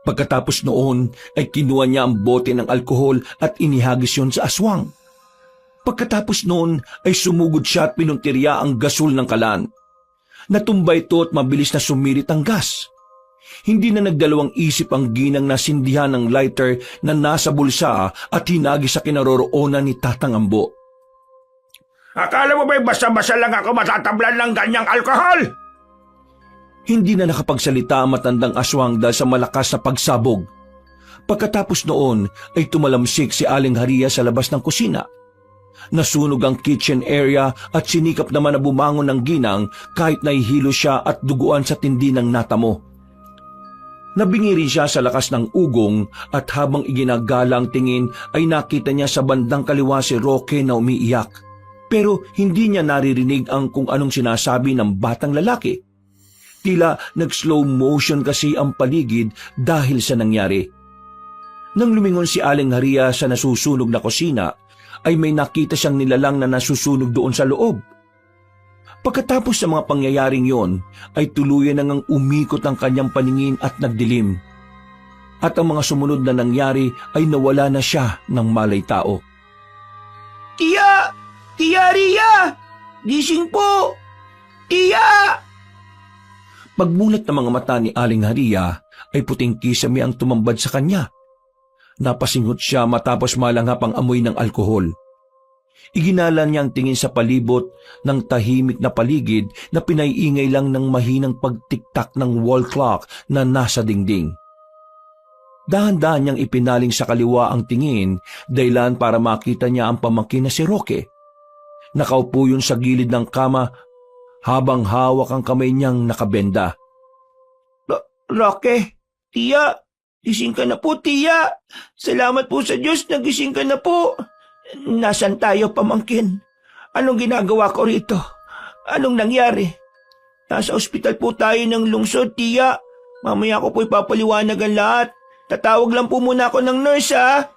Pagkatapos noon, ay kinuha niya ang bote ng alkohol at inihagis yon sa aswang. Pagkatapos noon, ay sumugod siya at pinuntirya ang gasol ng kalan. Natumba ito at mabilis na sumirit ang gas. Hindi na nagdalawang isip ang ginang na sindihan ng lighter na nasa bulsa at hinagis sa kinaroroonan ni Tatang Ambo. Akala mo ba'y basta-basta lang ako matatablan ng ganyang alkohol? Hindi na nakapagsalita ang matandang aswang dahil sa malakas na pagsabog. Pagkatapos noon ay tumalamsik si Aling Haria sa labas ng kusina. Nasunog ang kitchen area at sinikap naman na bumangon ng ginang kahit nahihilo siya at duguan sa tindi ng natamo. Nabingi rin siya sa lakas ng ugong at habang iginagala ang tingin ay nakita niya sa bandang kaliwa si Roque na umiiyak. Pero hindi niya naririnig ang kung anong sinasabi ng batang lalaki. Tila nag-slow motion kasi ang paligid dahil sa nangyari. Nang lumingon si Aling Haria sa nasusunog na kusina, ay may nakita siyang nilalang na nasusunog doon sa loob. Pagkatapos sa mga pangyayaring yon, ay tuluyan nang umikot ang kanyang paningin at nagdilim. At ang mga sumunod na nangyari ay nawala na siya ng malay tao. Tiya! Tiya Ria! Gising po! Tiya! Pagmulat ng mga mata ni Aling Haria ay puting kisame ang tumambad sa kanya. Napasinghot siya matapos malanghap ang amoy ng alkohol. Iginala niya ang tingin sa palibot ng tahimik na paligid na pinaiingay lang ng mahinang pagtiktak ng wall clock na nasa dingding. Dahan-dahan niyang ipinaling sa kaliwa ang tingin dahilan para makita niya ang pamangkin na si Roque. Nakaupo yun sa gilid ng kama habang hawak ang kamay niyang nakabenda. Roque, Tiya, gising ka na po, Tiya. Salamat po sa Diyos na gising ka na po. Nasaan tayo, pamangkin? Anong ginagawa ko rito? Anong nangyari? Nasa ospital po tayo ng lungsod, Tiya. Mamaya ko po ipapaliwanag ang lahat. Tatawag lang po muna ako ng nurse, ha?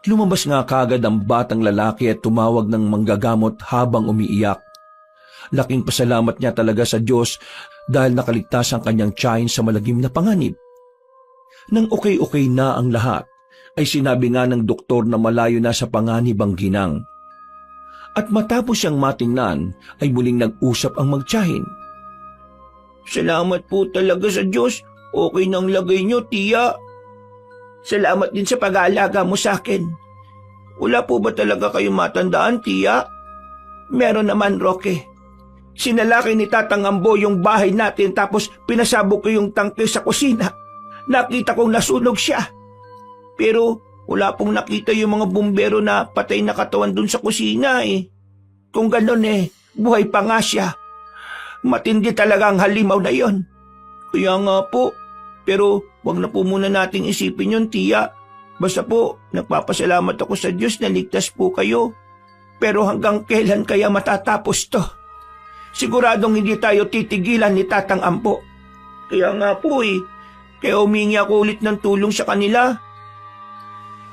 Lumabas nga kagad ang batang lalaki at tumawag ng manggagamot habang umiiyak. Laking pasalamat niya talaga sa Diyos dahil nakaligtas ang kanyang tiyahin sa malagim na panganib. Nang okay-okay na ang lahat, ay sinabi nga ng doktor na malayo na sa panganib ang ginang. At matapos siyang matingnan, ay muling nag-usap ang magtiyahin. Salamat po talaga sa Diyos. Okay nang lagay niyo, Tiya. Salamat din sa pag-aalaga mo sa akin. Wala po ba talaga kayong matandaan, Tiya? Meron naman, Roque. Sinalaki ni Tatang Ambo yung bahay natin tapos pinasabog ko yung tangke sa kusina. Nakita kong nasunog siya. Pero wala pong nakita yung mga bumbero na patay na katawan dun sa kusina eh. Kung ganon buhay pa nga siya. Matindi talaga ang halimaw na yon. Kaya nga po, pero wag na po muna nating isipin yun, Tiya. Basta po, nagpapasalamat ako sa Diyos na ligtas po kayo. Pero hanggang kailan kaya matatapos to? Siguradong hindi tayo titigilan ni Tatang Ampo. Kaya nga po kaya humingi ako ulit ng tulong sa kanila.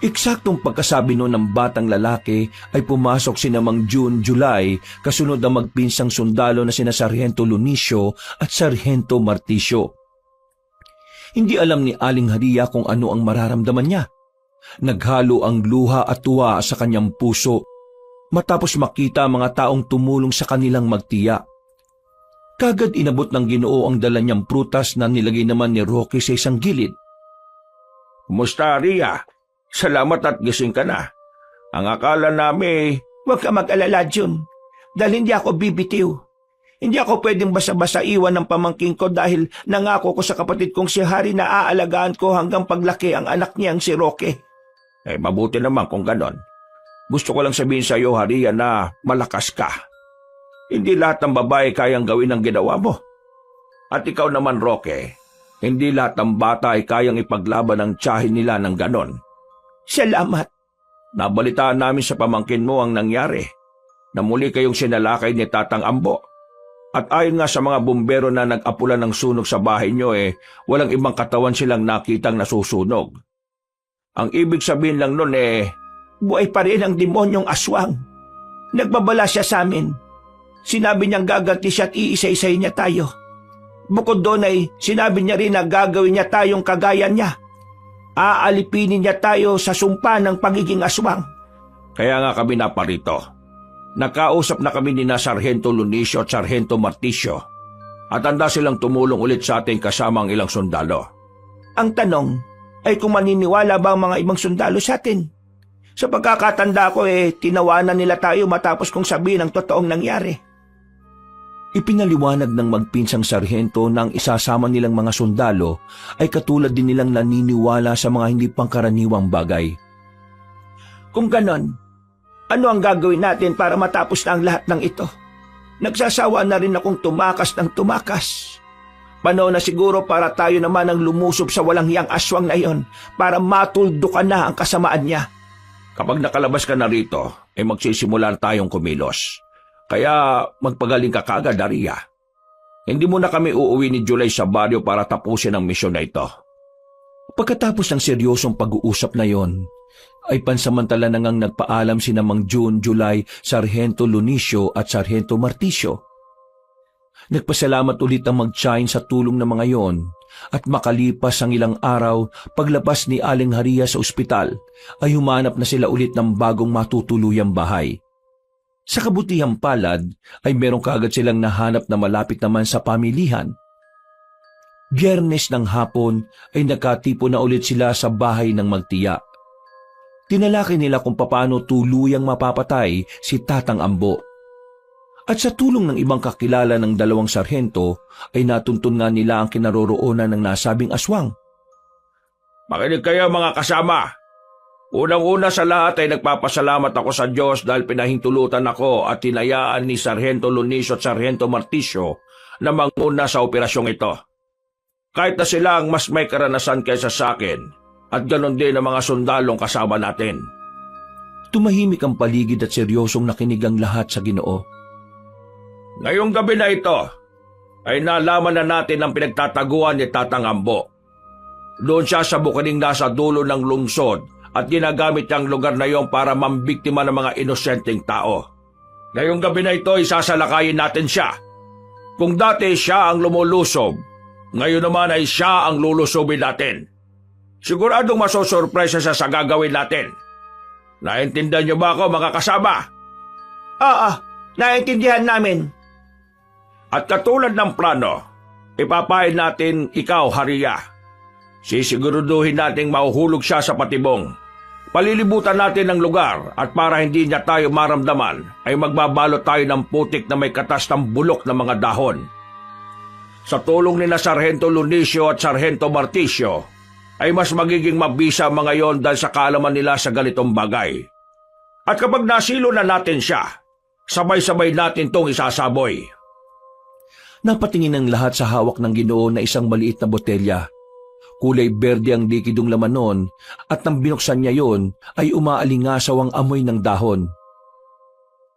Eksaktong pagkasabi noon ng batang lalaki ay pumasok sina Mang June, July, kasunod ang magpinsang sundalo na sina Sargento Lunicio at Sargento Marticio. Hindi alam ni Aling Haria kung ano ang mararamdaman niya. Naghalo ang luha at tuwa sa kanyang puso matapos makita ang mga taong tumulong sa kanilang magtiya. Kagad inabot ng Ginoo ang dala niyang prutas na nilagay naman ni Roque sa isang gilid. Kumusta, Ria? Salamat at gising ka na. Ang akala namin, Huwag ka mag-alala, Jun. Dahil hindi ako bibitiw. Hindi ako pwedeng basa-basa iwan ng pamangking ko dahil nangako ko sa kapatid kong si Harry na aalagaan ko hanggang paglaki ang anak niyang si Roque. mabuti naman kung ganon. Gusto ko lang sabihin sa iyo, Haria, na malakas ka. Hindi lahat ng babae kayang gawin ang ginawa mo. At ikaw naman, Roque, hindi lahat ng bata ay kayang ipaglaban ang tiyahin nila ng ganon. Salamat. Nabalitaan namin sa pamangkin mo ang nangyari, na muli kayong sinalakay ni Tatang Ambo. At ayon nga sa mga bumbero na nag-apula ng sunog sa bahay nyo walang ibang katawan silang nakitang nasusunog. Ang ibig sabihin lang nun Buhay pa rin ang demonyong aswang. Nagbabala siya sa amin. Sinabi niyang gaganti siya at iisa-isay niya tayo. Bukod doon ay sinabi niya rin na gagawin niya tayong kagaya niya. Aalipinin niya tayo sa sumpa ng pagiging aswang. Kaya nga kami naparito. Nakausap na kami ni Sargento Lunicio at Sargento Marticio at handa silang tumulong ulit sa ating kasama ang ilang sundalo. Ang tanong ay kung maniniwala ba ang mga ibang sundalo sa atin? Sa pagkakatanda ko tinawanan nila tayo matapos kong sabihin ang totoong nangyari. Ipinaliwanag ng magpinsang sarhento na ang isasama nilang mga sundalo ay katulad din nilang naniniwala sa mga hindi pangkaraniwang bagay. Kung ganon, ano ang gagawin natin para matapos na ang lahat ng ito? Nagsasawa na rin akong tumakas ng tumakas. Panahon na siguro para tayo naman ang lumusob sa walang hiyang aswang na iyon para matuldukan na ang kasamaan niya. Kapag nakalabas ka na rito, magsisimula tayong kumilos. Kaya magpagaling ka kaagad, Haria. Hindi mo na kami uuwi ni July sa baryo para tapusin ang misyon na ito. Pagkatapos ng seryosong pag-uusap na yon, ay pansamantala na ngang nagpaalam sina Mang June, July, Sargento Lunicio at Sargento Marticio. Nagpasalamat ulit ang mag-Chine sa tulong ng mga yon at makalipas ang ilang araw, paglabas ni Aling Haria sa ospital, ay humanap na sila ulit ng bagong matutuluyang bahay. Sa kabutihang palad ay merong kaagad silang nahanap na malapit naman sa pamilihan. Biyernes ng hapon ay nakatipo na ulit sila sa bahay ng magtiya. Tinalaki nila kung papaano tuluyang mapapatay si Tatang Ambo. At sa tulong ng ibang kakilala ng dalawang sarhento ay natuntun nga nila ang kinaroroonan ng nasabing aswang. Makinig kayo mga kasama. Unang-una sa lahat ay nagpapasalamat ako sa Diyos dahil pinahintulutan ako at tinayaan ni Sargento Lunicio at Sargento Marticio na manguna sa operasyong ito. Kahit na sila ang mas may karanasan kaysa sa akin at ganon din ang mga sundalong kasama natin. Tumahimik ang paligid at seryosong nakinig ang lahat sa Ginoo. Ngayong gabi na ito ay nalaman na natin ang pinagtataguan ni Tatang Ambo. Doon siya sa bukiling nasa dulo ng lungsod at ginagamit niyang lugar na iyon para mambiktima ng mga inosenteng tao. Ngayong gabi na ito ay sasalakayin natin siya. Kung dati siya ang lumulusob, ngayon naman ay siya ang lulusobin natin. Siguradong masosurpresa siya sa gagawin natin. Naintindihan niyo ba ako mga kasama? Oo, naintindihan namin. At katulad ng plano, ipapain natin ikaw, Haria. Sisiguruduhin nating mahuhulog siya sa patibong. Palilibutan natin ang lugar at para hindi niya tayo maramdaman ay magbabalot tayo ng putik na may katas ng bulok ng mga dahon. Sa tulong ni Sargento Lunicio at Sargento Marticio ay mas magiging mabisa mga yon dahil sa kaalaman nila sa ganitong bagay. At kapag nasilo na natin siya, sabay-sabay natin tong isasaboy. Napatingin ang lahat sa hawak ng Ginoo na isang maliit na botelya. Kulay berde ang likidong laman nun at nang binuksan niya yon ay umaalingasaw ang amoy ng dahon.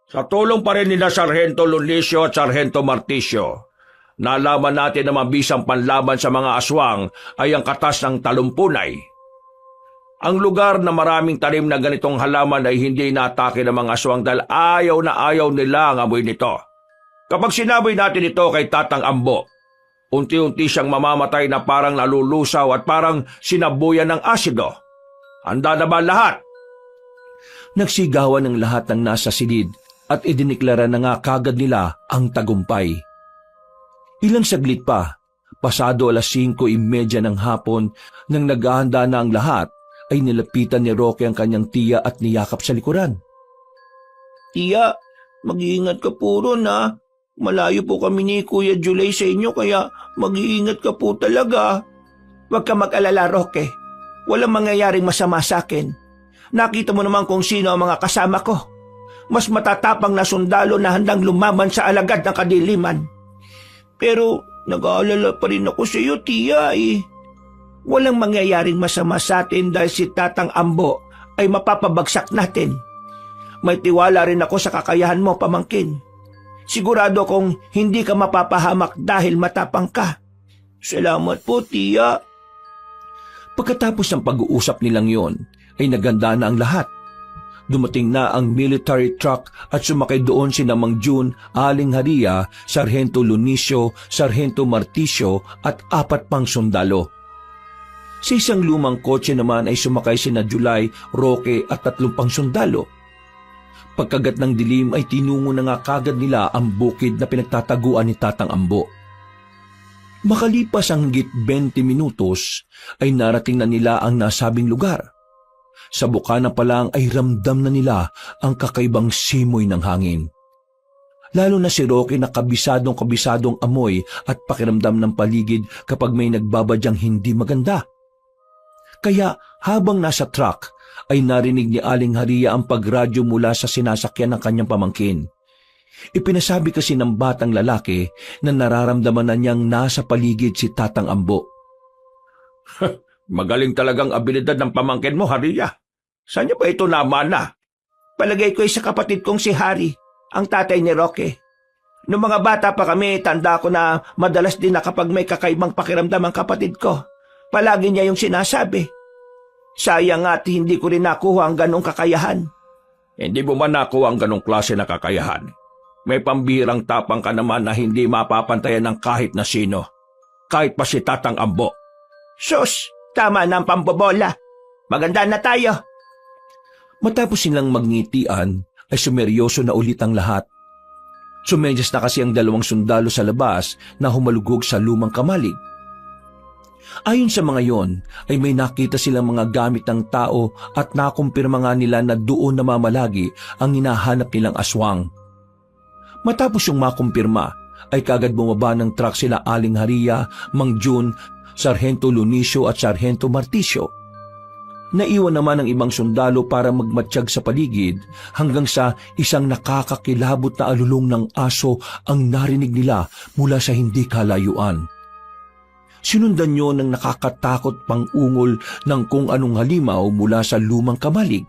Sa tulong pa rin ni Sargento Lunicio at Sargento Marticio, nalaman natin na mabisang panlaban sa mga aswang ay ang katas ng talumpunay. Ang lugar na maraming tanim na ganitong halaman ay hindi inaatake ng mga aswang dahil ayaw na ayaw nila ang amoy nito. Kapag sinaboy natin ito kay Tatang Ambo, unti-unti siyang mamamatay na parang nalulusaw at parang sinabuyan ng asido. Handa na ba lahat? Nagsigawan ng lahat ng nasa silid at idiniklara na nga kagad nila ang tagumpay. Ilang saglit pa, pasado 5:30 ng hapon, nang naghahanda na ang lahat, ay nilapitan ni Roque ang kanyang tiya at niyakap sa likuran. Tiya, mag-iingat ka po ron ha. Malayo po kami ni Kuya July sa inyo kaya mag-iingat ka po talaga. Huwag ka mag-alala, Roque. Walang mangyayaring masama sa akin. Nakita mo naman kung sino ang mga kasama ko. Mas matatapang na sundalo na handang lumaban sa alagad ng kadiliman. Pero nag-aalala pa rin ako sa iyo, tiya eh. Walang mangyayaring masama sa atin dahil si Tatang Ambo ay mapapabagsak natin. May tiwala rin ako sa kakayahan mo, pamangkin. Sigurado kong hindi ka mapapahamak dahil matapang ka. Salamat po, tiya. Pagkatapos ng pag-uusap nilang yon, ay naganda na ang lahat. Dumating na ang military truck at sumakay doon sina Mang June, Aling Haria, Sargento Lunicio, Sargento Marticio at 4 pang sundalo. Sa isang lumang kotse naman ay sumakay sina July, Roque at 3 pang sundalo. Pagkagat ng dilim ay tinungo na nga kagad nila ang bukid na pinagtataguan ni Tatang Ambo. Makalipas ang higit 20 minutos ay narating na nila ang nasabing lugar. Sa bukana pa lang ay ramdam na nila ang kakaibang simoy ng hangin. Lalo na si Roque na kabisadong amoy at pakiramdam ng paligid kapag may nagbabadyang hindi maganda. Kaya habang nasa truck ay narinig ni Aling Haria ang pagradyo mula sa sinasakyan ng kanyang pamangkin. Ipinasabi kasi ng batang lalaki na nararamdaman na niyang nasa paligid si Tatang Ambo. Magaling talagang abilidad ng pamangkin mo, Haria. Saan niya ba ito namana? Palagay ko ay sa kapatid kong si Harry, ang tatay ni Roque. Noong mga bata pa kami, tanda ko na madalas din na kapag may kakaibang pakiramdam ang kapatid ko. Palagi niya yung sinasabi. Sayang at hindi ko rin nakuha ang ganong kakayahan. Hindi mo man nakuha ang ganong klase na kakayahan. May pambihirang tapang ka naman na hindi mapapantayan ng kahit na sino. Kahit pa si Tatang Ambo. Sus, tama na ang pambobola. Maganda na tayo. Matapos silang magngitian, ay sumeryoso na ulit ang lahat. Sumedyas na kasi ang dalawang sundalo sa labas na humalugog sa lumang kamalig. Ayon sa mga yon, ay may nakita silang mga gamit ng tao at nakumpirma nga nila na doon namamalagi ang hinahanap nilang aswang. Matapos yung makumpirma, ay kagad bumaba ng truck sila Aling Haria, Mang Jun, Sargento Lunicio at Sargento Marticio. Naiwan naman ang ibang sundalo para magmatsyag sa paligid hanggang sa isang nakakakilabot na alulong ng aso ang narinig nila mula sa hindi kalayuan. Sinundan nyo ng nakakatakot pang ungol ng kung anong halimaw mula sa lumang kamalig.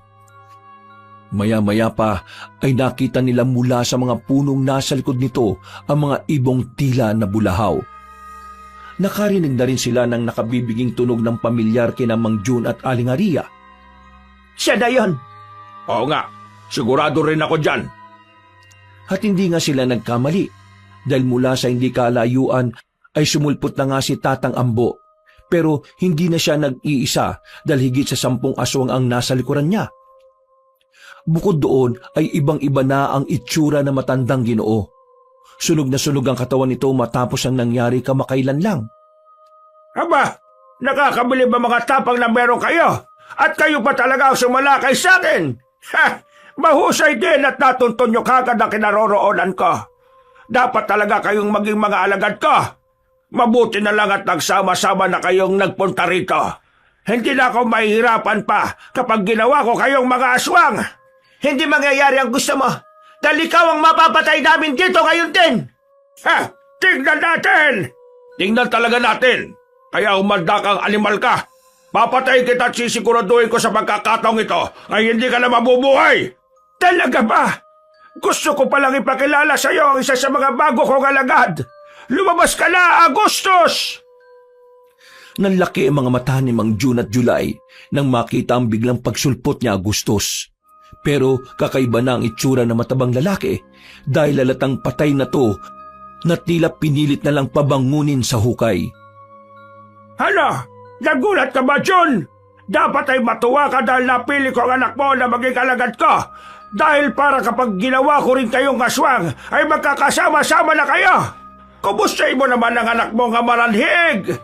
Maya-maya pa ay nakita nila mula sa mga punong nasa likod nito ang mga ibong tila na bulahaw. Nakarinig na rin sila ng nakabibiging tunog ng pamilyar kina Mang Jun at Aling Haria. Siya na yon. Oo nga, sigurado rin ako dyan. At hindi nga sila nagkamali dahil mula sa hindi kalayuan ay sumulpot na nga si Tatang Ambo, pero hindi na siya nag-iisa dahil higit sa 10 aswang ang nasa likuran niya. Bukod doon ay ibang-iba na ang itsura na matandang Ginoo. Sunog na sunog ang katawan nito matapos ang nangyari kamakailan lang. Aba, nakakabilib ang mga tapang na meron kayo at kayo pa talaga ang sumalakay sa akin. Ha! Mahusay din at natuntun nyo kagad ang kinaroroonan ko. Dapat talaga kayong maging mga alagad ko. Mabuti na lang at nagsama-sama na kayong nagpunta rito. Hindi na ako mahihirapan pa kapag ginawa ko kayong mga aswang. Hindi mangyayari ang gusto mo. Dahil ikaw ang mapapatay namin dito ngayon din. Ha! Tingnan natin! Tingnan talaga natin. Kaya umanda kang animal ka. Papatayin kita at sisiguraduhin ko sa pagkakataong ito ay hindi ka na mabubuhay. Talaga ba? Gusto ko palang ipakilala sa iyo ang isa sa mga bago kong alagad. Lumabas ka na, Agustus! Nanlaki ang mga mata ni Mang Jun at July nang makita ang biglang pagsulpot niya Agustus. Pero kakaiba na ang itsura ng matabang lalaki dahil lalatang patay na to na tila pinilit na lang pabangunin sa hukay. Hala! Nagulat ka ba, Jun? Dapat ay matuwa ka dahil napili ko ang anak mo na maging alagad ko. Dahil para kapag ginawa ko rin kayong aswang, ay magkakasama-sama na kayo. Kumustahin mo naman ang anak mo nga maranhig?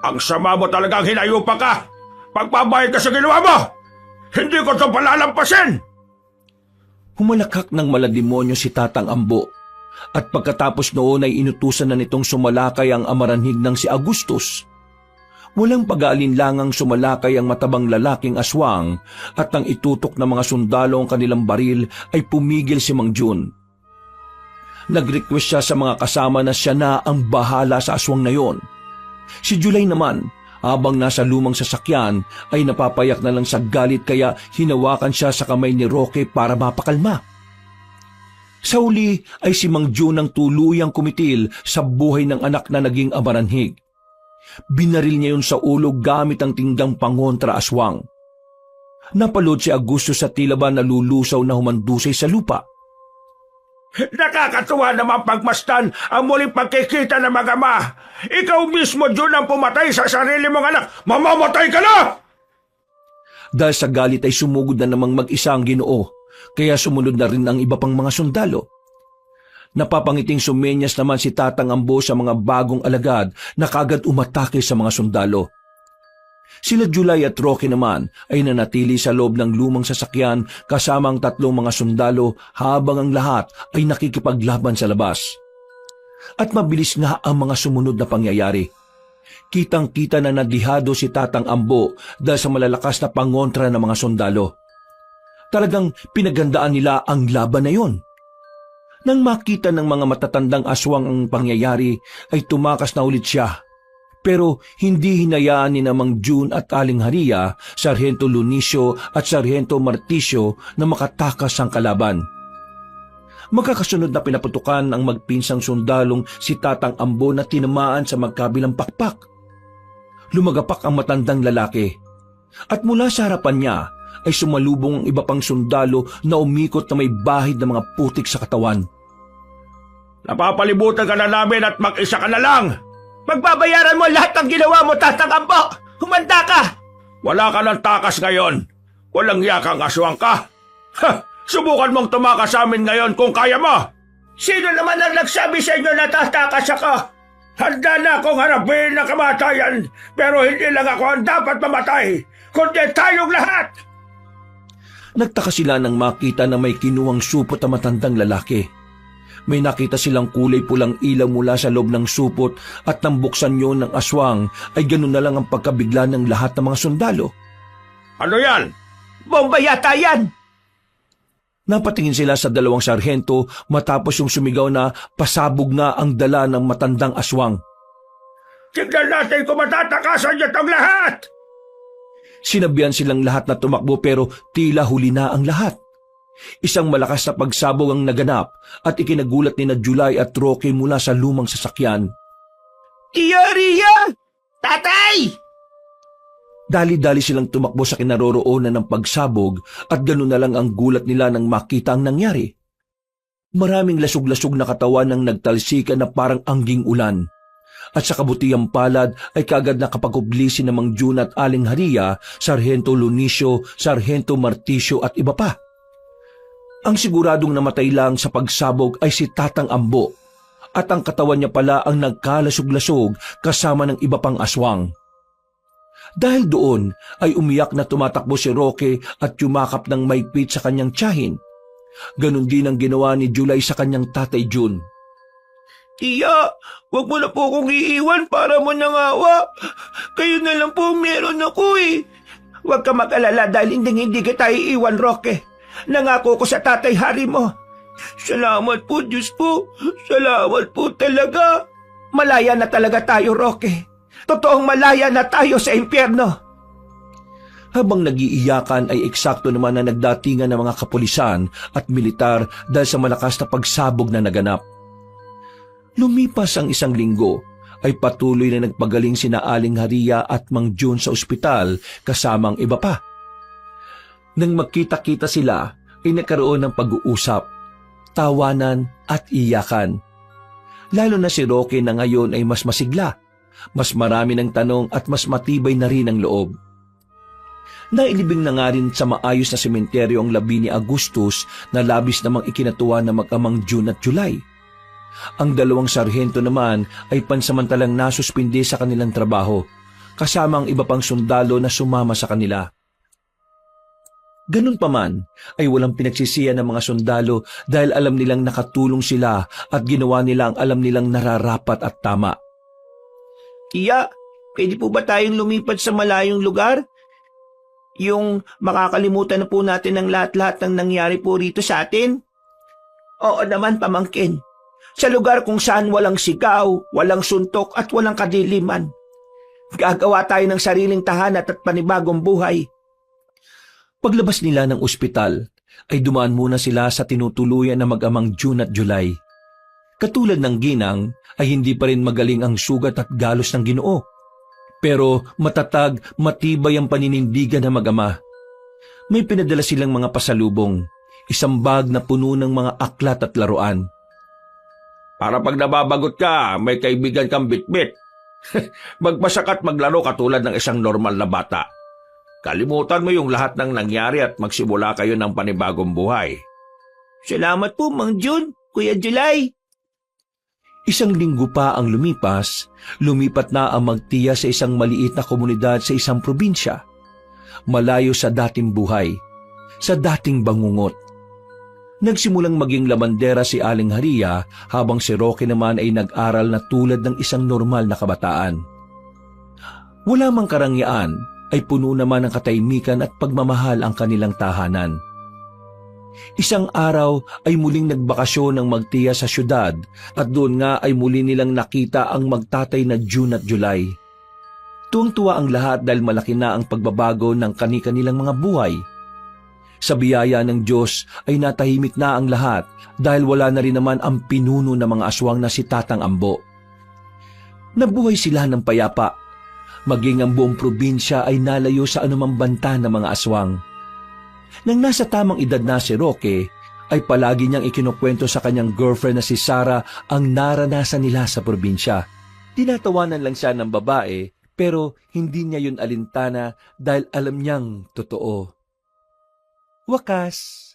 Ang sama mo talagang hinayupa ka. Pagbabayad ka sa ginawa mo. Hindi ko ito palalampasin. Humalakak ng malademonyo si Tatang Ambo at pagkatapos noon ay inutusan na nitong sumalakay ang amaranhig ng si Agustus. Walang pag-aalinlangang sumalakay ang matabang lalaking aswang at nang itutok ng mga sundalo ang kanilang baril ay pumigil si Mang Jun. Nag-request siya sa mga kasama na siya na ang bahala sa aswang na yon. Si July naman, habang nasa lumang sasakyan, ay napapayak na lang sa galit kaya hinawakan siya sa kamay ni Roque para mapakalma. Sa uli ay si Mang Jun ang tuluyang kumitil sa buhay ng anak na naging amaranhig. Binaril niya yun sa ulo gamit ang tinggang pangontra aswang. Napalod si Augusto sa tila ba nalulusaw na humandusay sa lupa. Nakakatuwa naman pagmasdan ang muling pagkikita ng mga ama. Ikaw mismo, Jun, ang pumatay sa sarili mong anak. Mamamatay ka na! Dahil sa galit ay sumugod na namang mag-isa ang Ginoo, kaya sumunod na rin ang iba pang mga sundalo. Napapangiting sumenyas naman si Tatang Ambo sa mga bagong alagad na kagad umatake sa mga sundalo. Sila July at Roque naman ay nanatili sa loob ng lumang sasakyan kasama ang 3 mga sundalo habang ang lahat ay nakikipaglaban sa labas. At mabilis nga ang mga sumunod na pangyayari. Kitang-kita na nadihado si Tatang Ambo dahil sa malalakas na pangontra ng mga sundalo. Talagang pinagandaan nila ang laban na yon. Nang makita ng mga matatandang aswang ang pangyayari ay tumakas na ulit siya. Pero hindi hinayaan ni Mang Jun at Aling Haria, Sargento Lunicio at Sargento Marticio na makatakas ang kalaban. Magkakasunod na pinaputukan ang magpinsang sundalong si Tatang Ambo na tinamaan sa magkabilang pakpak. Lumagapak ang matandang lalaki. At mula sa harapan niya ay sumalubong ang iba pang sundalo na umikot na may bahid ng mga putik sa katawan. Napapalibutan ka na namin at mag-isa ka na lang! Magbabayaran mo lahat ng ginawa mo, Tatang Ambo! Humanda ka! Wala ka ng takas ngayon. Walang yakang aswang ka. Ha! Subukan mong tumakas sa amin ngayon kung kaya mo! Sino naman ang nagsabi sa inyo na tatakas ako? Handa na akong harapin ang kamatayan, pero hindi lang ako ang dapat mamatay, kundi tayong lahat! Nagtaka sila nang makita na may kinuwang supot na matandang lalaki. May nakita silang kulay pulang ilaw mula sa loob ng supot at nang buksan yun ng aswang ay ganun na lang ang pagkabigla ng lahat ng mga sundalo. Ano yan? Bomba yata yan! Napatingin sila sa dalawang sarhento matapos yung sumigaw na pasabog na ang dala ng matandang aswang. Tignan natin kung matatakasan niyo itong lahat! Sinabihan silang lahat na tumakbo pero tila huli na ang lahat. Isang malakas na pagsabog ang naganap at ikinagulat ni na July at Roque mula sa lumang sasakyan. Tia Ria! Tatay! Dali-dali silang tumakbo sa kinaroroonan ng pagsabog at gano'n na lang ang gulat nila nang makita ang nangyari. Maraming lasog-lasog na katawan ang nagtalsikan na parang angging ulan. At sa kabutihang palad ay kagad nakapagkublisin ng Mang Jun at Aling Haria, Sarhento Lunicio, Sarhento Marticio at iba pa. Ang siguradong namatay lang sa pagsabog ay si Tatang Ambo at ang katawan niya pala ang nagkalasog-lasog kasama ng iba pang aswang. Dahil doon ay umiyak na tumatakbo si Roque at yumakap ng maigpit sa kanyang tiyahin. Ganon din ang ginawa ni July sa kanyang tatay Jun. Tiya, wag mo na po akong iiwan para mo nangawa. Kayo na lang po meron ako eh. Huwag ka mag-alala dahil hindi kita iiwan, Roque. Nangako ko sa tatay hari mo. Salamat po, Diyos po. Salamat po talaga. Malaya na talaga tayo, Roque. Totoong malaya na tayo sa impyerno. Habang nag-iiyakan ay eksakto naman na nagdatingan ng mga kapulisan at militar dahil sa malakas na pagsabog na naganap. Lumipas ang isang linggo ay patuloy na nagpagaling sina Aling Haria at Mang Jun sa ospital kasama ang iba pa. Nang magkita-kita sila ay nagkaroon ng pag-uusap, tawanan at iyakan. Lalo na si Roque na ngayon ay mas masigla, mas marami ng tanong at mas matibay na rin ang loob. Nailibing na nga rin sa maayos na sementeryo ang labi ni Agustus na labis namang ikinatuwa na mag-amang June at July. Ang dalawang sarhento naman ay pansamantalang nasuspindi sa kanilang trabaho, kasama ang iba pang sundalo na sumama sa kanila. Ganun pa man ay walang pinagsisiya ng mga sundalo dahil alam nilang nakatulong sila at ginawa nila ang alam nilang nararapat at tama. Tiya, pwede po ba tayong lumipat sa malayong lugar? Yung makakalimutan na po natin ang lahat-lahat ng nangyari po rito sa atin? Oo naman, pamangkin. Sa lugar kung saan walang sigaw, walang suntok at walang kadiliman. Gagawa tayo ng sariling tahanan at panibagong buhay. Paglabas nila ng ospital, ay dumaan muna sila sa tinutuluyan na mag-amang June at July. Katulad ng ginang, ay hindi pa rin magaling ang sugat at galos ng Ginoo. Pero matatag, matibay ang paninindigan ng mag-ama. May pinadala silang mga pasalubong, isang bag na puno ng mga aklat at laruan. Para pag nababagot ka, may kaibigan kang bitbit. Magbasa ka't maglaro katulad ng isang normal na bata. Kalimutan mo yung lahat ng nangyari at magsimula kayo ng panibagong buhay. Salamat po, Mang Jun, Kuya July. Isang linggo pa ang lumipas, lumipat na ang magtiya sa isang maliit na komunidad sa isang probinsya. Malayo sa dating buhay, sa dating bangungot. Nagsimulang maging lamandera si Aling Haria habang si Roque naman ay nag-aral na tulad ng isang normal na kabataan. Wala mang karangyaan ay puno naman ng katahimikan at pagmamahal ang kanilang tahanan. Isang araw ay muling nagbakasyon ng magtiya sa syudad at doon nga ay muli nilang nakita ang magtatay na June at July. Tuwang-tuwa ang lahat dahil malaki na ang pagbabago ng kani-kanilang mga buhay. Sa biyaya ng Diyos ay natahimik na ang lahat dahil wala na rin naman ang pinuno ng mga aswang na si Tatang Ambo. Nabuhay sila ng payapa maging ang buong probinsya ay nalayo sa anumang banta ng mga aswang. Nang nasa tamang edad na si Roque, ay palagi niyang ikinukwento sa kanyang girlfriend na si Sarah ang naranasan nila sa probinsya. Tinatawanan lang siya ng babae pero hindi niya yun alintana dahil alam niyang totoo. Wakas.